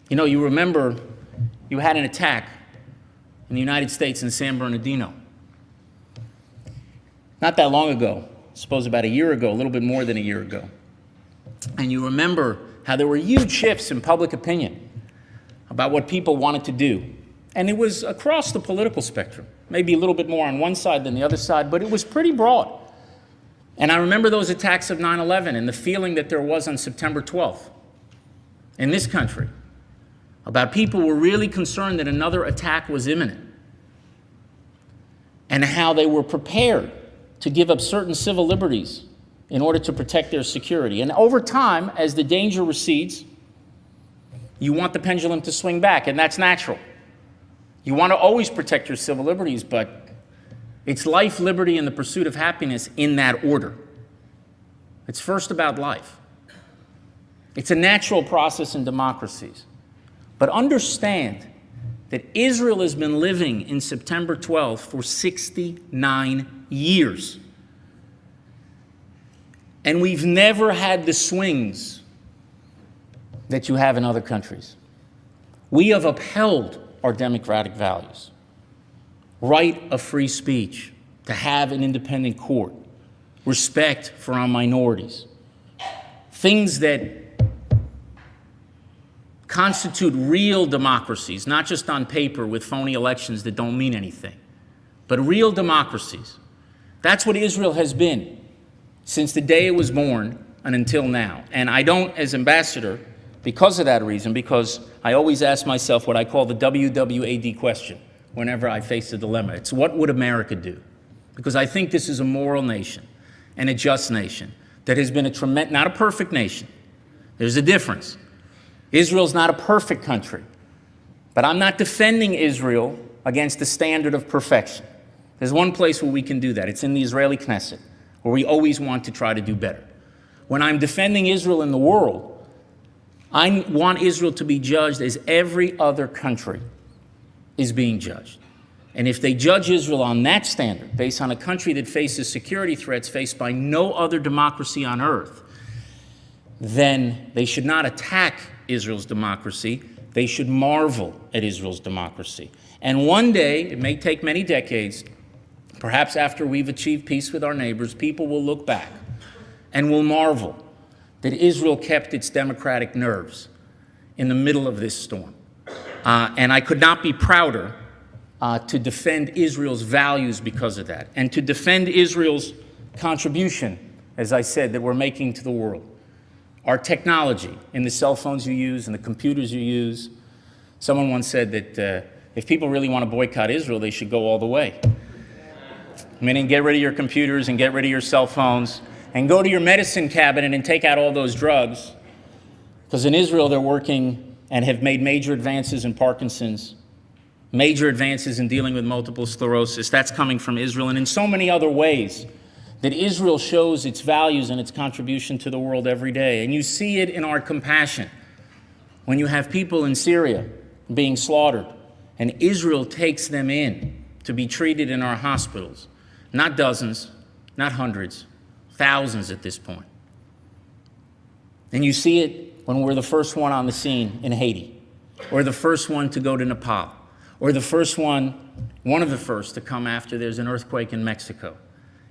You know, you remember you had an attack in the United States in San Bernardino. Not that long ago, I suppose about a year ago, a little bit more than a year ago. And you remember how there were huge shifts in public opinion about what people wanted to do. And it was across the political spectrum, maybe a little bit more on one side than the other side, but it was pretty broad. And I remember those attacks of 9/11 and the feeling that there was on September 12th in this country about people were really concerned that another attack was imminent, and how they were prepared to give up certain civil liberties in order to protect their security. And over time, as the danger recedes, you want the pendulum to swing back, and that's natural. You want to always protect your civil liberties, but it's life, liberty, and the pursuit of happiness in that order. It's first about life. It's a natural process in democracies. But understand that Israel has been living in September 12th for 69 years. And we've never had the swings that you have in other countries. We have upheld our democratic values. Right of free speech, to have an independent court, respect for our minorities, things that constitute real democracies, not just on paper with phony elections that don't mean anything, but real democracies. That's what Israel has been since the day it was born and until now. And I don't, as ambassador, because of that reason, because I always ask myself what I call the WWAD question whenever I face a dilemma. It's what would America do? Because I think this is a moral nation and a just nation that has been not a perfect nation. There's a difference. Israel's not a perfect country, but I'm not defending Israel against the standard of perfection. There's one place where we can do that. It's in the Israeli Knesset, where we always want to try to do better. When I'm defending Israel in the world, I want Israel to be judged as every other country is being judged. And if they judge Israel on that standard, based on a country that faces security threats faced by no other democracy on earth, then they should not attack Israel's democracy. They should marvel at Israel's democracy. And one day, it may take many decades, perhaps after we've achieved peace with our neighbors, people will look back and will marvel that Israel kept its democratic nerves in the middle of this storm. And I could not be prouder to defend Israel's values because of that, and to defend Israel's contribution, as I said, that we're making to the world. Our technology in the cell phones you use and the computers you use. Someone once said that if people really want to boycott Israel, they should go all the way. Meaning get rid of your computers and get rid of your cell phones and go to your medicine cabinet and take out all those drugs. Because in Israel, they're working and have made major advances in Parkinson's, major advances in dealing with multiple sclerosis. That's coming from Israel, and in so many other ways that Israel shows its values and its contribution to the world every day. And you see it in our compassion. When you have people in Syria being slaughtered, and Israel takes them in to be treated in our hospitals, not dozens, not hundreds, thousands at this point. And you see it when we're the first one on the scene in Haiti, or the first one to go to Nepal, or the first one of the first to come after there's an earthquake in Mexico,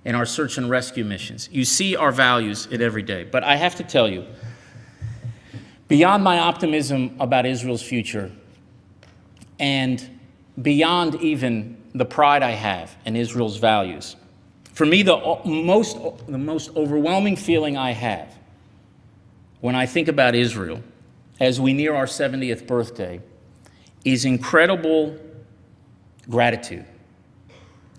in our search and rescue missions. You see our values in every day. But I have to tell you, beyond my optimism about Israel's future, and beyond even the pride I have in Israel's values, for me, the most overwhelming feeling I have when I think about Israel as we near our 70th birthday is incredible gratitude,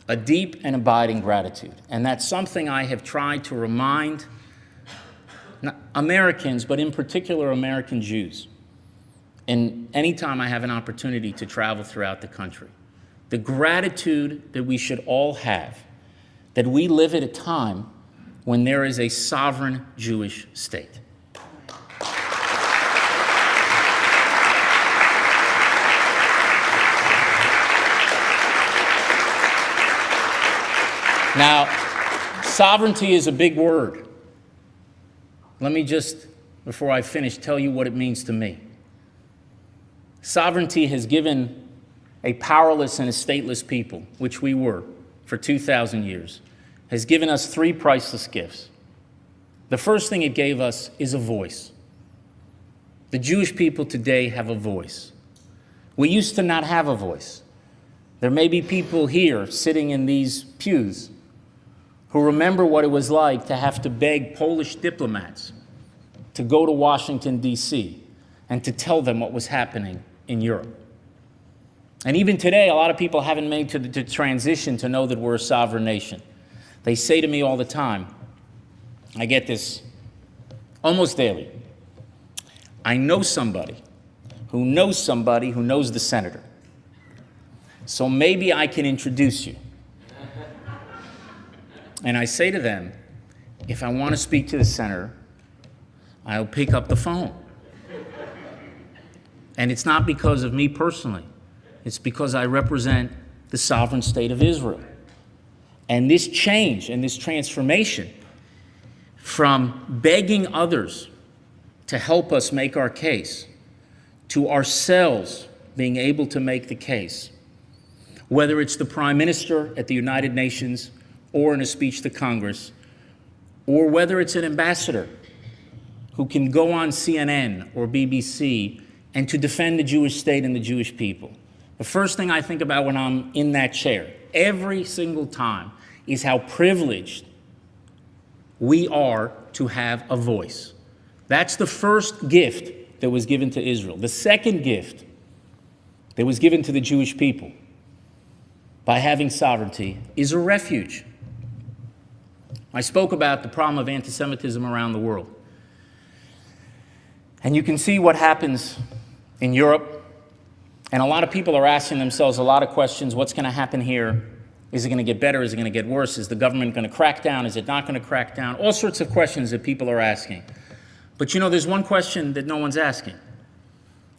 a deep and abiding gratitude. And that's something I have tried to remind Americans, but in particular American Jews, and anytime I have an opportunity to travel throughout the country. The gratitude that we should all have, that we live at a time when there is a sovereign Jewish state. Now, sovereignty is a big word. Let me just, before I finish, tell you what it means to me. Sovereignty has given a powerless and a stateless people, which we were for 2,000 years, has given us three priceless gifts. The first thing it gave us is a voice. The Jewish people today have a voice. We used to not have a voice. There may be people here sitting in these pews who remember what it was like to have to beg Polish diplomats to go to Washington, D.C., and to tell them what was happening in Europe. And even today, a lot of people haven't made the transition to know that we're a sovereign nation. They say to me all the time, I get this almost daily, I know somebody who knows somebody who knows the senator. So maybe I can introduce you. And I say to them, if I want to speak to the senator, I'll pick up the phone. And it's not because of me personally. It's because I represent the sovereign state of Israel. And this change and this transformation from begging others to help us make our case to ourselves being able to make the case, whether it's the Prime Minister at the United Nations or in a speech to Congress, or whether it's an ambassador who can go on CNN or BBC and to defend the Jewish state and the Jewish people. The first thing I think about when I'm in that chair, every single time, is how privileged we are to have a voice. That's the first gift that was given to Israel. The second gift that was given to the Jewish people by having sovereignty is a refuge. I spoke about the problem of anti-Semitism around the world. And you can see what happens in Europe. And a lot of people are asking themselves a lot of questions. What's going to happen here? Is it going to get better? Is it going to get worse? Is the government going to crack down? Is it not going to crack down? All sorts of questions that people are asking. But you know, there's one question that no one's asking.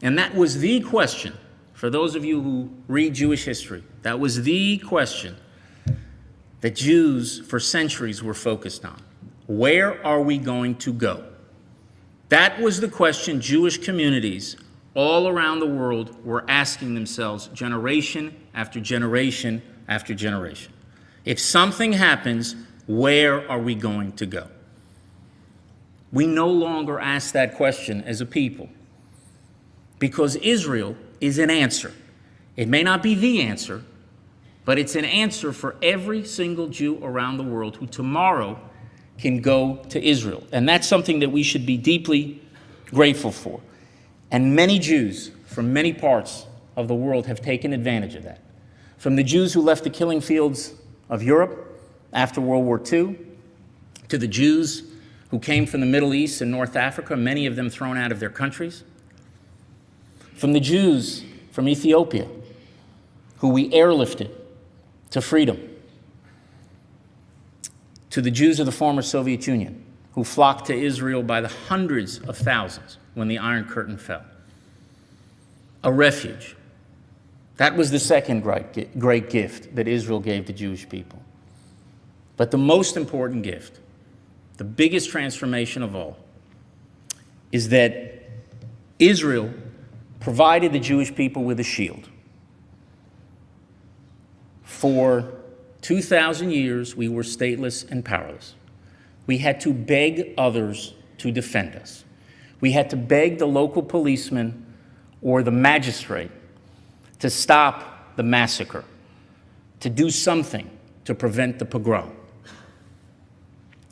And that was the question, for those of you who read Jewish history, that was the question that Jews for centuries were focused on. Where are we going to go? That was the question Jewish communities all around the world were asking themselves generation after generation after generation. If something happens, where are we going to go? We no longer ask that question as a people because Israel is an answer. It may not be the answer, but it's an answer for every single Jew around the world who tomorrow can go to Israel. And that's something that we should be deeply grateful for. And many Jews from many parts of the world have taken advantage of that. From the Jews who left the killing fields of Europe after World War II, to the Jews who came from the Middle East and North Africa, many of them thrown out of their countries. From the Jews from Ethiopia, who we airlifted to freedom. To the Jews of the former Soviet Union, who flocked to Israel by the hundreds of thousands when the Iron Curtain fell. A refuge. That was the second great gift that Israel gave the Jewish people. But the most important gift, the biggest transformation of all, is that Israel provided the Jewish people with a shield. For 2,000 years, we were stateless and powerless. We had to beg others to defend us. We had to beg the local policeman or the magistrate to stop the massacre, to do something to prevent the pogrom.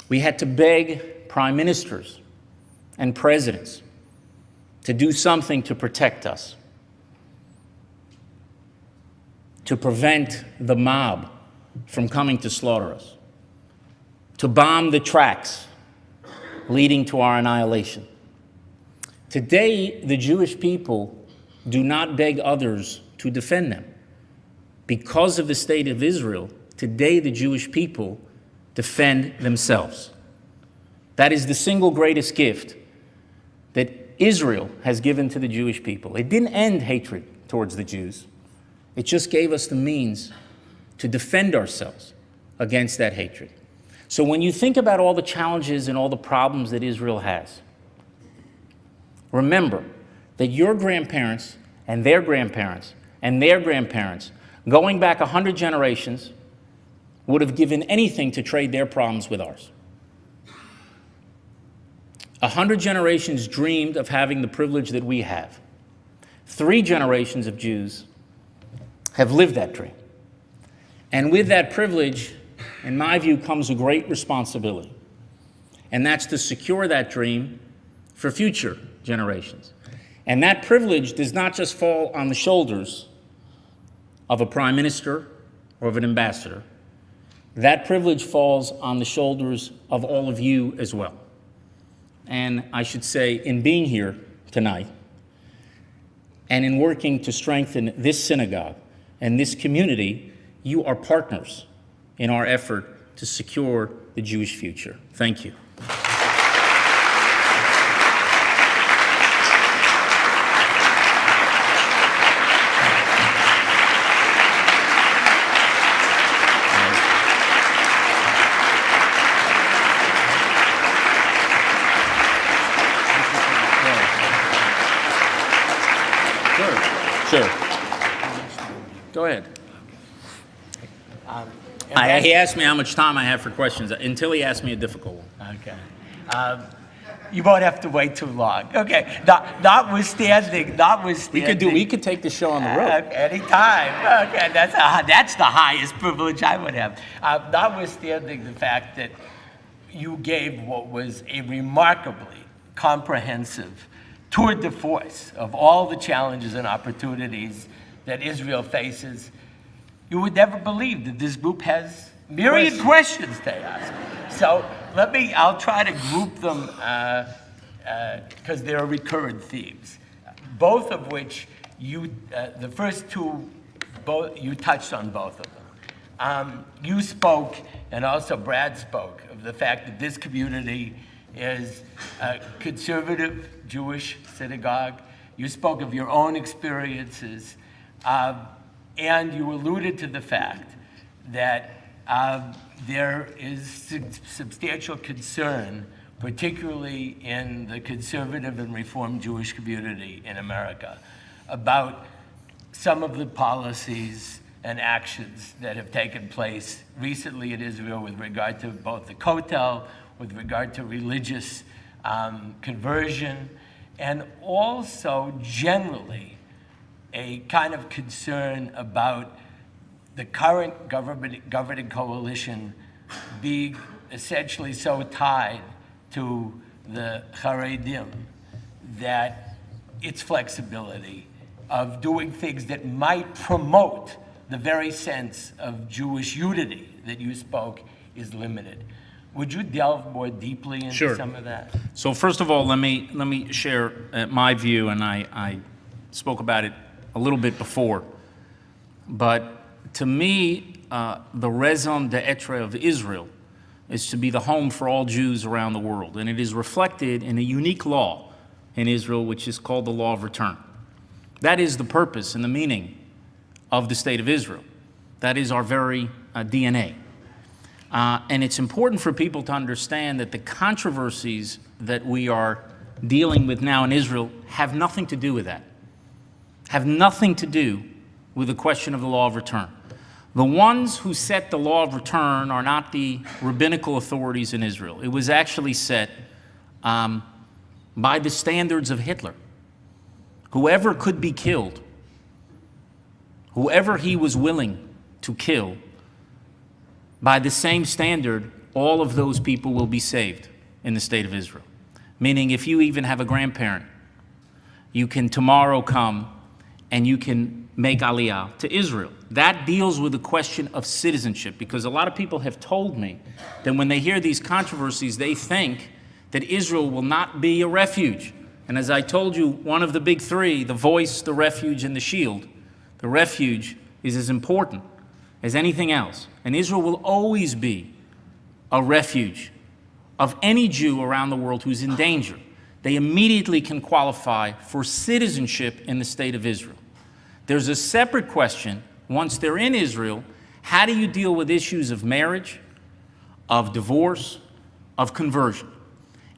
We had to beg prime ministers and presidents to do something to protect us, to prevent the mob from coming to slaughter us, to bomb the tracks leading to our annihilation. Today, the Jewish people do not beg others to defend them. Because of the state of Israel, today the Jewish people defend themselves. That is the single greatest gift that Israel has given to the Jewish people. It didn't end hatred towards the Jews. It just gave us the means to defend ourselves against that hatred. So when you think about all the challenges and all the problems that Israel has, remember that your grandparents and their grandparents and their grandparents, going back 100 generations, would have given anything to trade their problems with ours. 100 generations dreamed of having the privilege that we have. 3 generations of Jews have lived that dream. And with that privilege, in my view, comes a great responsibility. And that's to secure that dream for future generations. And that privilege does not just fall on the shoulders of a prime minister or of an ambassador. That privilege falls on the shoulders of all of you as well. And I should say, in being here tonight and in working to strengthen this synagogue and this community, you are partners in our effort to secure the Jewish future. Thank you. Sure. Go ahead. He asked me how much time I have for questions until he asked me a difficult one. Okay. You won't have to wait too long. Okay. Notwithstanding. We could take the show on the road. Anytime. Okay. That's the highest privilege I would have. Notwithstanding the fact that you gave what was a remarkably comprehensive tour de force of all the challenges and opportunities that Israel faces, you would never believe that this group has myriad questions to ask. So I'll try to group them because there are recurrent themes, both of which the first two, you touched on both of them. You spoke, and also Brad spoke, of the fact that this community is a conservative Jewish synagogue. You spoke of your own experiences, and you alluded to the fact that there is substantial concern, particularly in the conservative and Reformed Jewish community in America, about some of the policies and actions that have taken place recently in Israel with regard to both the Kotel, with regard to religious conversion, and also generally a kind of concern about the current governing coalition being essentially so tied to the Haredim that its flexibility of doing things that might promote the very sense of Jewish unity that you spoke is limited. Would you delve more deeply into Sure. some of that? So first of all, let me share my view, and I spoke about it a little bit before. But to me, the raison d'etre of Israel is to be the home for all Jews around the world, and it is reflected in a unique law in Israel, which is called the law of return. That is the purpose and the meaning of the state of Israel. That is our very DNA. And it's important for people to understand that the controversies that we are dealing with now in Israel have nothing to do with that, have nothing to do with the question of the law of return. The ones who set the law of return are not the rabbinical authorities in Israel. It was actually set by the standards of Hitler. Whoever could be killed, whoever he was willing to kill, by the same standard, all of those people will be saved in the state of Israel. Meaning, if you even have a grandparent, you can tomorrow come and you can make aliyah to Israel. That deals with the question of citizenship, because a lot of people have told me that when they hear these controversies, they think that Israel will not be a refuge. And as I told you, one of the big three, the voice, the refuge, and the shield, the refuge is as important as anything else. And Israel will always be a refuge of any Jew around the world who's in danger. They immediately can qualify for citizenship in the state of Israel. There's a separate question, once they're in Israel, how do you deal with issues of marriage, of divorce, of conversion?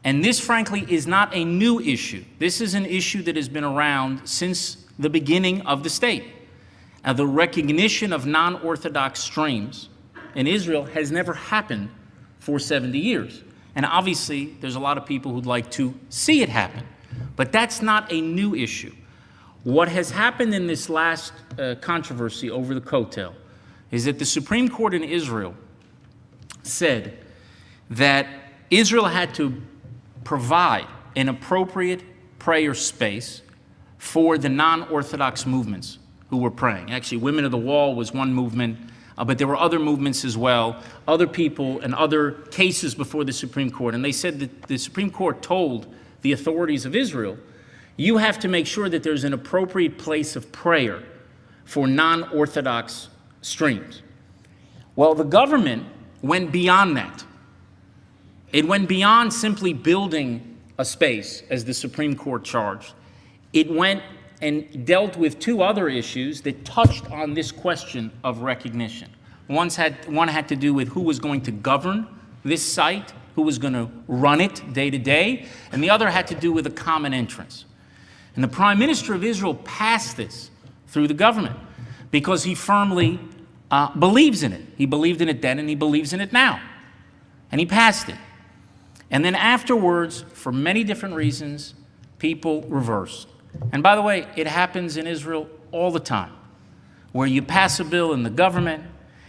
And this, frankly, is not a new issue. This is an issue that has been around since the beginning of the state. Now, the recognition of non-Orthodox streams in Israel has never happened for 70 years. And obviously, there's a lot of people who'd like to see it happen. But that's not a new issue. What has happened in this last controversy over the Kotel is that the Supreme Court in Israel said that Israel had to provide an appropriate prayer space for the non-Orthodox movements who were praying. Actually, Women of the Wall was one movement, but there were other movements as well, other people and other cases before the Supreme Court. And they said that the Supreme Court told the authorities of Israel, you have to make sure that there's an appropriate place of prayer for non-Orthodox streams. Well, the government went beyond that. It went beyond simply building a space, as the Supreme Court charged. It went and dealt with two other issues that touched on this question of recognition. One had to do with who was going to govern this site, who was going to run it day to day, and the other had to do with a common entrance. And the Prime Minister of Israel passed this through the government because he firmly believes in it. He believed in it then and he believes in it now. And he passed it. And then afterwards, for many different reasons, people reversed. And by the way, it happens in Israel all the time, where you pass a bill in the government,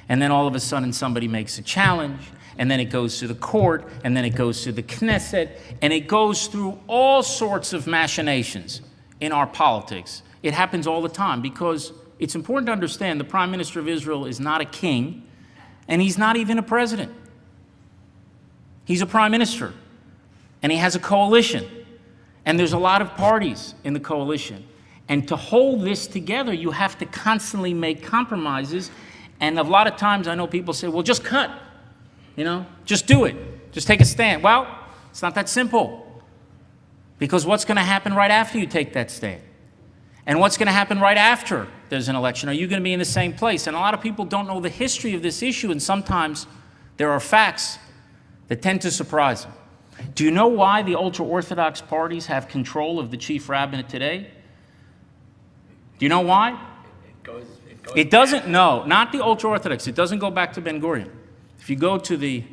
and then all of a sudden somebody makes a challenge, and then it goes to the court, and then it goes to the Knesset, and it goes through all sorts of machinations in our politics. It happens all the time because it's important to understand the Prime Minister of Israel is not a king, and he's not even a president. He's a prime minister, and he has a coalition, and there's a lot of parties in the coalition. And to hold this together, you have to constantly make compromises, and a lot of times I know people say, well, just cut, just do it, just take a stand. Well, it's not that simple, because what's going to happen right after you take that stand? And what's going to happen right after there's an election? Are you going to be in the same place? And a lot of people don't know the history of this issue, and sometimes there are facts that tend to surprise them. Do you know why the ultra-Orthodox parties have control of the chief rabbinate today? Do you know why? It doesn't, no, not the ultra-Orthodox. It doesn't go back to Ben Gurion. If you go to the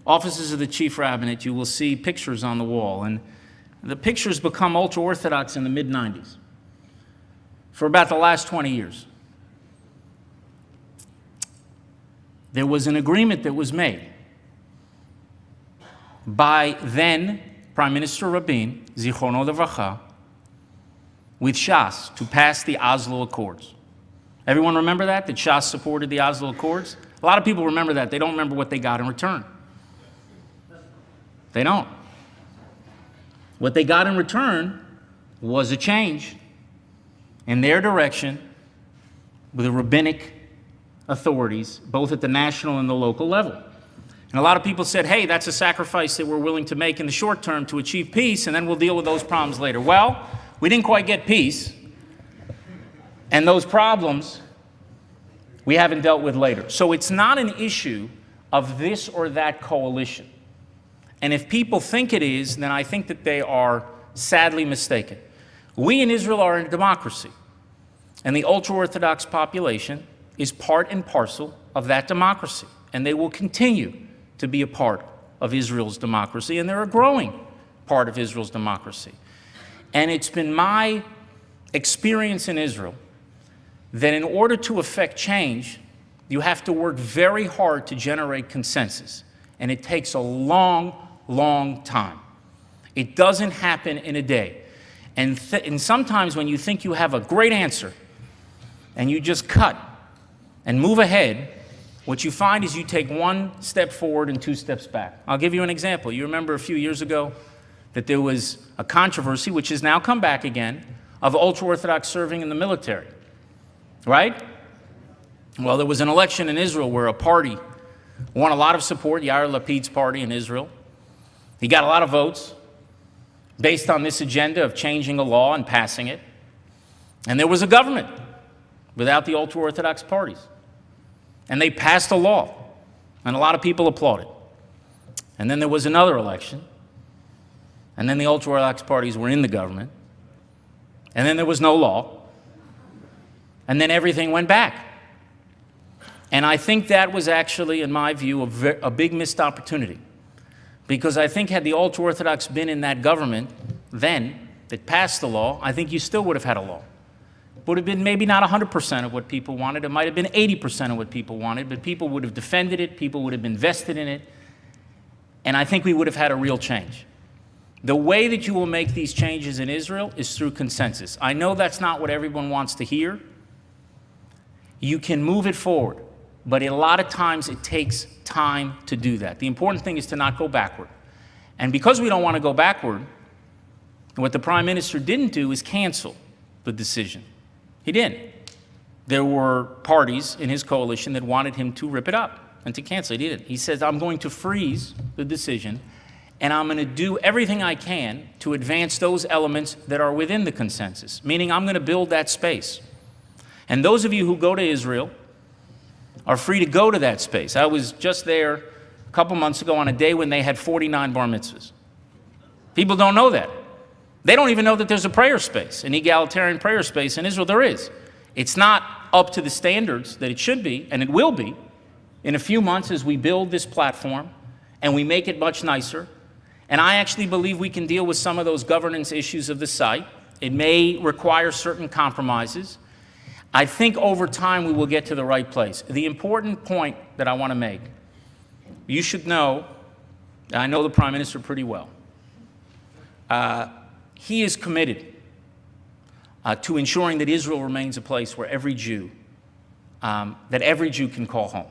offices of the chief rabbinate, you will see pictures on the wall. And the pictures become ultra-Orthodox in the mid-90s, for about the last 20 years. There was an agreement that was made by then Prime Minister Rabin, Zichrono Livracha, with Shas to pass the Oslo Accords. Everyone remember that? That Shas supported the Oslo Accords? A lot of people remember that. They don't remember what they got in return. They don't. What they got in return was a change in their direction with the rabbinic authorities, both at the national and the local level. And a lot of people said, hey, that's a sacrifice that we're willing to make in the short term to achieve peace, and then we'll deal with those problems later. Well, we didn't quite get peace, and those problems we haven't dealt with later. So it's not an issue of this or that coalition. And if people think it is, then I think that they are sadly mistaken. We in Israel are a democracy, and the ultra-Orthodox population is part and parcel of that democracy, and they will continue to be a part of Israel's democracy, and they're a growing part of Israel's democracy. And it's been my experience in Israel that in order to effect change, you have to work very hard to generate consensus, and it takes a long, long time. It doesn't happen in a day. And sometimes when you think you have a great answer, and you just cut and move ahead, what you find is you take one step forward and two steps back. I'll give you an example. You remember a few years ago that there was a controversy, which has now come back again, of ultra-Orthodox serving in the military, right? Well, there was an election in Israel where a party won a lot of support, Yair Lapid's party in Israel. He got a lot of votes based on this agenda of changing a law and passing it. And there was a government without the ultra-Orthodox parties. And they passed a law, and a lot of people applauded. And then there was another election, and then the ultra-Orthodox parties were in the government, and then there was no law, and then everything went back. And I think that was actually, in my view, a big missed opportunity. Because I think had the ultra-Orthodox been in that government then that passed the law, I think you still would have had a law. It would have been maybe not 100% of what people wanted. It might have been 80% of what people wanted, but people would have defended it, people would have been vested in it, and I think we would have had a real change. The way that you will make these changes in Israel is through consensus. I know that's not what everyone wants to hear. You can move it forward, but a lot of times it takes time to do that. The important thing is to not go backward. And because we don't want to go backward, what the Prime Minister didn't do is cancel the decision. He didn't. There were parties in his coalition that wanted him to rip it up and to cancel it. He didn't. He says, I'm going to freeze the decision, and I'm going to do everything I can to advance those elements that are within the consensus, meaning I'm going to build that space. And those of you who go to Israel are free to go to that space. I was just there a couple months ago on a day when they had 49 bar mitzvahs. People don't know that. They don't even know that there's a prayer space, an egalitarian prayer space in Israel. There is. It's not up to the standards that it should be, and it will be in a few months as we build this platform and we make it much nicer. And I actually believe we can deal with some of those governance issues of the site. It may require certain compromises. I think over time we will get to the right place. The important point that I want to make, you should know, I know the Prime Minister pretty well. He is committed to ensuring that Israel remains a place where every Jew can call home.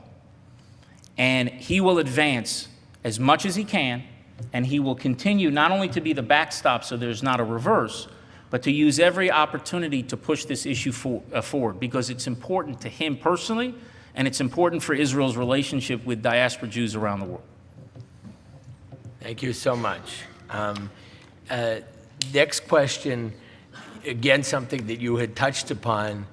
And he will advance as much as he can, and he will continue not only to be the backstop so there's not a reverse, but to use every opportunity to push this issue forward, because it's important to him personally, and it's important for Israel's relationship with diaspora Jews around the world. Thank you so much. Next question, again, something that you had touched upon,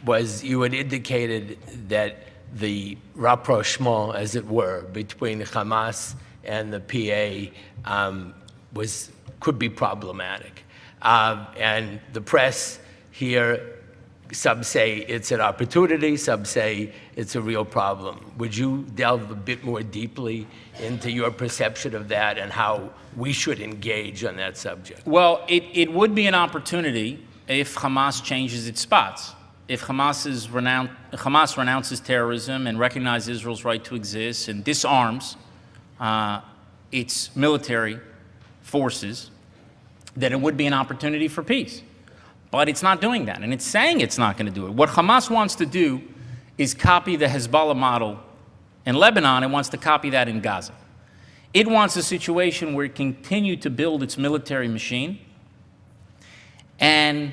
was you had indicated that the rapprochement, as it were, between Hamas and the PA could be problematic. And the press here some say it's an opportunity, some say it's a real problem. Would you delve a bit more deeply into your perception of that and how we should engage on that subject? Well, it would be an opportunity if Hamas changes its spots. If Hamas renounces terrorism and recognizes Israel's right to exist and disarms its military forces, then it would be an opportunity for peace. But it's not doing that, and it's saying it's not going to do it. What Hamas wants to do is copy the Hezbollah model in Lebanon and wants to copy that in Gaza. It wants a situation where it can continue to build its military machine and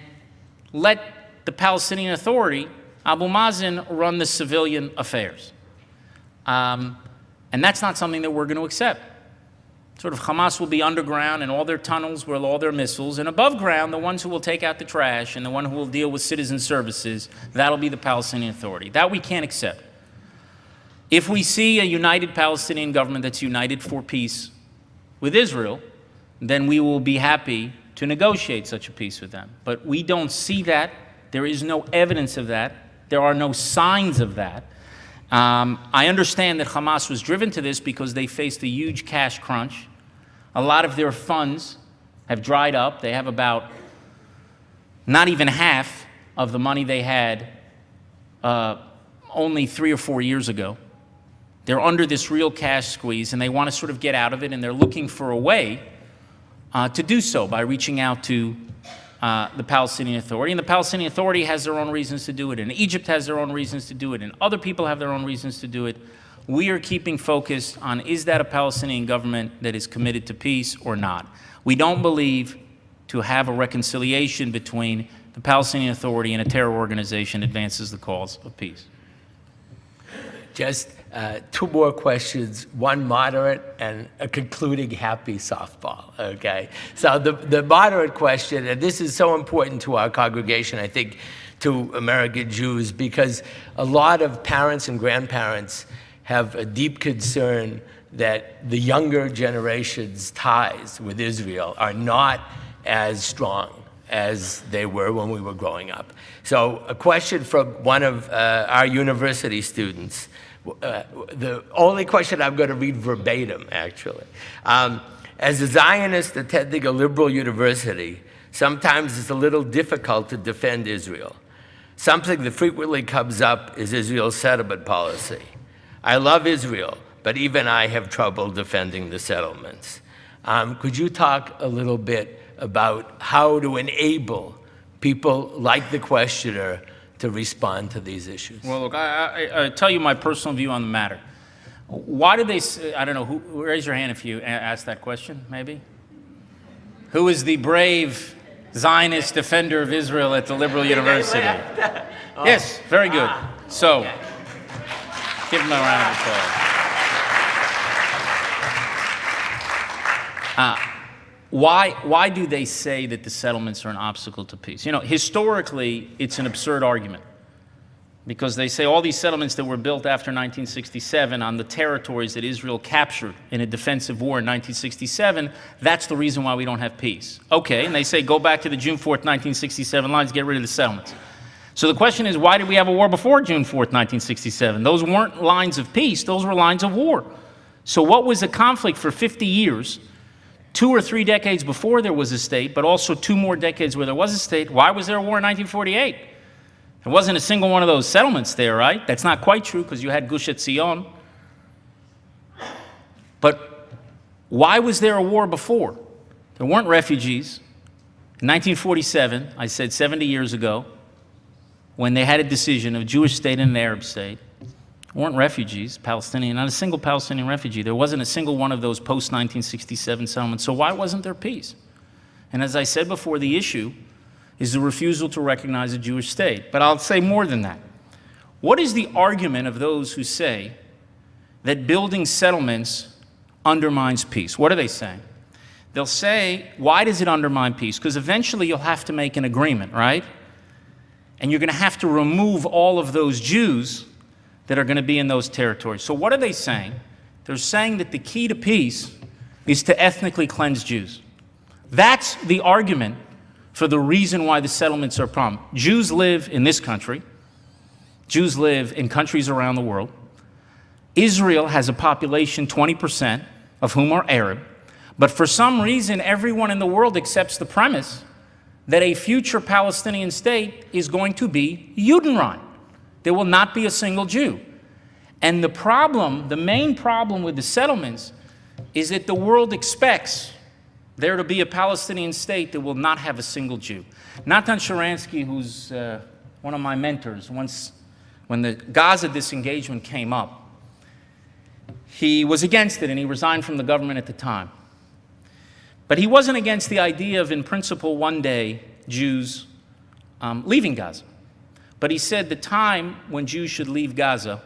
let the Palestinian Authority, Abu Mazen, run the civilian affairs. And that's not something that we're going to accept. Sort of Hamas will be underground in all their tunnels with all their missiles, and above ground, the ones who will take out the trash and the one who will deal with citizen services, that'll be the Palestinian Authority. That we can't accept. If we see a united Palestinian government that's united for peace with Israel, then we will be happy to negotiate such a peace with them. But we don't see that. There is no evidence of that. There are no signs of that. I understand that Hamas was driven to this because they faced a huge cash crunch. A lot of their funds have dried up. They have about not even half of the money they had only 3 or 4 years ago. They're under this real cash squeeze, and they want to sort of get out of it, and they're looking for a way to do so by reaching out to the Palestinian Authority. And the Palestinian Authority has their own reasons to do it, and Egypt has their own reasons to do it, and other people have their own reasons to do it. We are keeping focused on, is that a Palestinian government that is committed to peace or not? We don't believe to have a reconciliation between the Palestinian Authority and a terror organization advances the cause of peace. Just 2 more questions, one moderate and a concluding happy softball, okay? So the moderate question, and this is so important to our congregation, I think, to American Jews, because a lot of parents and grandparents have a deep concern that the younger generation's ties with Israel are not as strong as they were when we were growing up. So a question from one of our university students. The only question I'm going to read verbatim, actually. As a Zionist attending a liberal university, sometimes it's a little difficult to defend Israel. Something that frequently comes up is Israel's settlement policy. I love Israel, but even I have trouble defending the settlements. Could you talk a little bit about how to enable people like the questioner to respond to these issues? Well, look, I tell you my personal view on the matter. Why do they say, I don't know, raise your hand if you asked that question, maybe? Who is the brave Zionist defender of Israel at the liberal university? Yes, very good. So, give him a round of applause. Why do they say that the settlements are an obstacle to peace? You know, historically, it's an absurd argument because they say all these settlements that were built after 1967 on the territories that Israel captured in a defensive war in 1967, that's the reason why we don't have peace. Okay, and they say go back to the June 4th, 1967 lines, get rid of the settlements. So the question is, why did we have a war before June 4th, 1967? Those weren't lines of peace, those were lines of war. So what was a conflict for 50 years? 2 or 3 decades before there was a state, but also 2 more decades where there was a state. Why was there a war in 1948? There wasn't a single one of those settlements there, right? That's not quite true because you had Gush Etzion. But why was there a war before? There weren't refugees. In 1947, I said 70 years ago, when they had a decision of a Jewish state and an Arab state, there weren't refugees, Palestinian, not a single Palestinian refugee. There wasn't a single one of those post-1967 settlements. So why wasn't there peace? And as I said before, the issue is the refusal to recognize a Jewish state. But I'll say more than that. What is the argument of those who say that building settlements undermines peace? What are they saying? They'll say, why does it undermine peace? Because eventually you'll have to make an agreement, right? And you're going to have to remove all of those Jews that are going to be in those territories. So what are they saying? They're saying that the key to peace is to ethnically cleanse Jews. That's the argument for the reason why the settlements are a problem. Jews live in this country. Jews live in countries around the world. Israel has a population, 20% of whom are Arab. But for some reason, everyone in the world accepts the premise that a future Palestinian state is going to be Judenrein. There will not be a single Jew. And the problem, the main problem with the settlements, is that the world expects there to be a Palestinian state that will not have a single Jew. Natan Sharansky, who's one of my mentors, once when the Gaza disengagement came up, he was against it and he resigned from the government at the time. But he wasn't against the idea of, in principle, one day Jews leaving Gaza. But he said the time when Jews should leave Gaza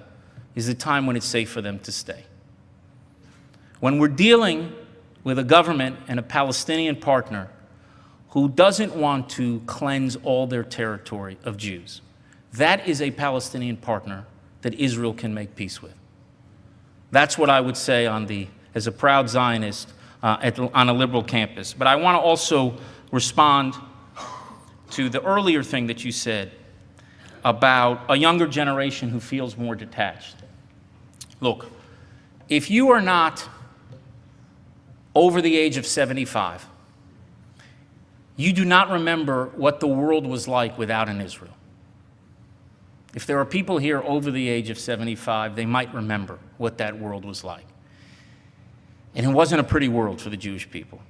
is the time when it's safe for them to stay. When we're dealing with a government and a Palestinian partner who doesn't want to cleanse all their territory of Jews, that is a Palestinian partner that Israel can make peace with. That's what I would say as a proud Zionist on a liberal campus. But I want to also respond to the earlier thing that you said about a younger generation who feels more detached. Look, if you are not over the age of 75, you do not remember what the world was like without an Israel. If there are people here over the age of 75, they might remember what that world was like. And it wasn't a pretty world for the Jewish people.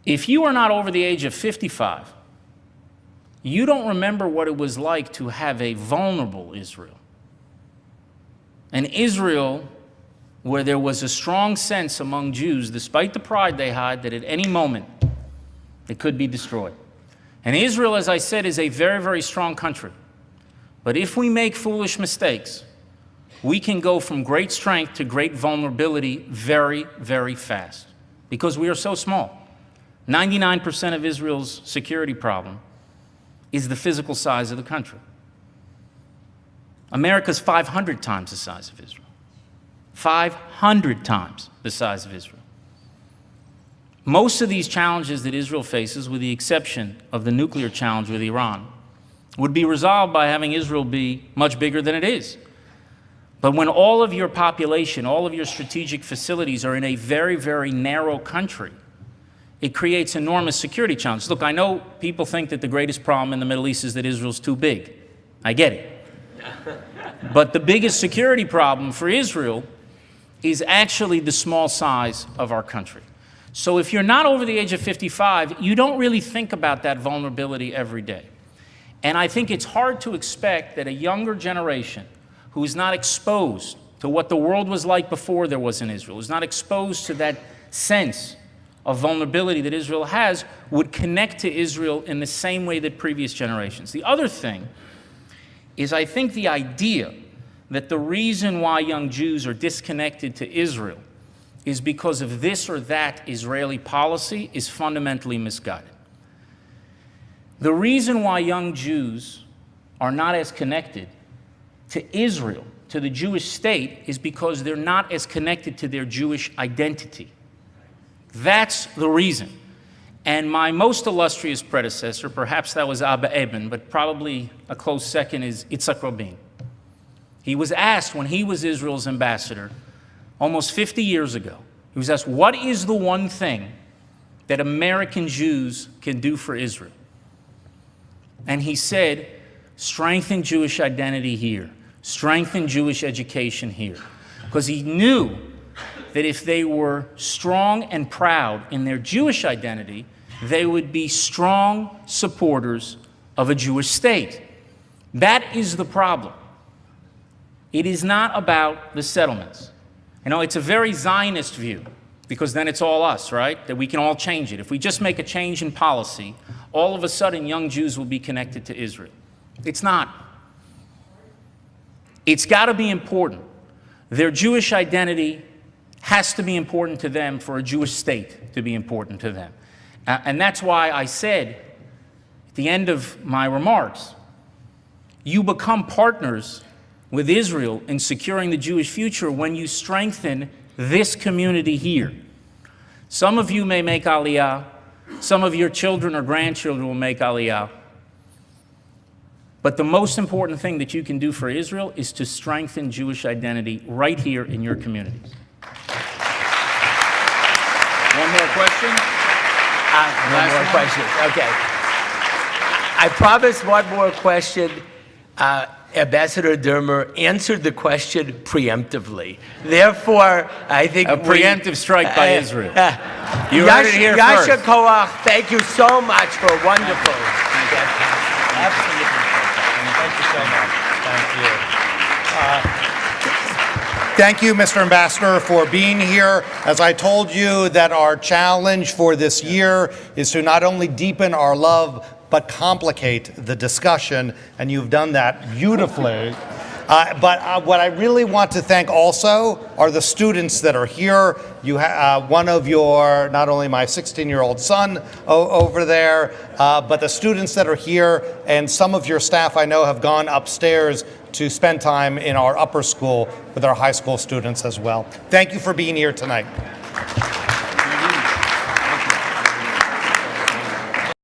If you are not over the age of 55, you don't remember what it was like to have a vulnerable Israel. An Israel where there was a strong sense among Jews, despite the pride they had, that at any moment it could be destroyed. And Israel, as I said, is a very, very strong country. But if we make foolish mistakes, we can go from great strength to great vulnerability very, very fast because we are so small. 99% of Israel's security problem is the physical size of the country. America's 500 times the size of Israel. 500 times the size of Israel. Most of these challenges that Israel faces, with the exception of the nuclear challenge with Iran, would be resolved by having Israel be much bigger than it is. But when all of your population, all of your strategic facilities are in a very, very narrow country, it creates enormous security challenges. Look, I know people think that the greatest problem in the Middle East is that Israel's too big. I get it. But the biggest security problem for Israel is actually the small size of our country. So if you're not over the age of 55, you don't really think about that vulnerability every day. And I think it's hard to expect that a younger generation who is not exposed to what the world was like before there was in Israel, who's not exposed to that sense of vulnerability that Israel has, would connect to Israel in the same way that previous generations. The other thing is, I think the idea that the reason why young Jews are disconnected to Israel is because of this or that Israeli policy is fundamentally misguided. The reason why young Jews are not as connected to Israel, to the Jewish state, is because they're not as connected to their Jewish identity. That's the reason. And my most illustrious predecessor, perhaps that was Abba Eban, but probably a close second is Yitzhak Rabin. He was asked when he was Israel's ambassador almost 50 years ago, he was asked, what is the one thing that American Jews can do for Israel? And he said, strengthen Jewish identity here, strengthen Jewish education here. Because he knew that if they were strong and proud in their Jewish identity, they would be strong supporters of a Jewish state. That is the problem. It is not about the settlements. You know, it's a very Zionist view, because then it's all us, right? That we can all change it. If we just make a change in policy, all of a sudden young Jews will be connected to Israel. It's not. It's got to be important. Their Jewish identity has to be important to them for a Jewish state to be important to them. And that's why I said at the end of my remarks, you become partners with Israel in securing the Jewish future when you strengthen this community here. Some of you may make Aliyah, Some of your children or grandchildren will make Aliyah. But the most important thing that you can do for Israel is to strengthen Jewish identity right here in your communities. One more question? One more question. Okay. I promise one more question. Ambassador Dermer answered the question preemptively. Therefore, I think A preemptive strike by Israel. You heard it here Yasha first. Koach, thank you so much for a wonderful. Absolutely. Thank you so much. Thank you. Thank you, Mr. Ambassador, for being here. As I told you, that our challenge for this year is to not only deepen our love, but complicate the discussion, and you've done that beautifully. But what I really want to thank also are the students that are here. You one of your, not only my 16-year-old son over there, but the students that are here, and some of your staff I know have gone upstairs to spend time in our upper school with our high school students as well. Thank you for being here tonight.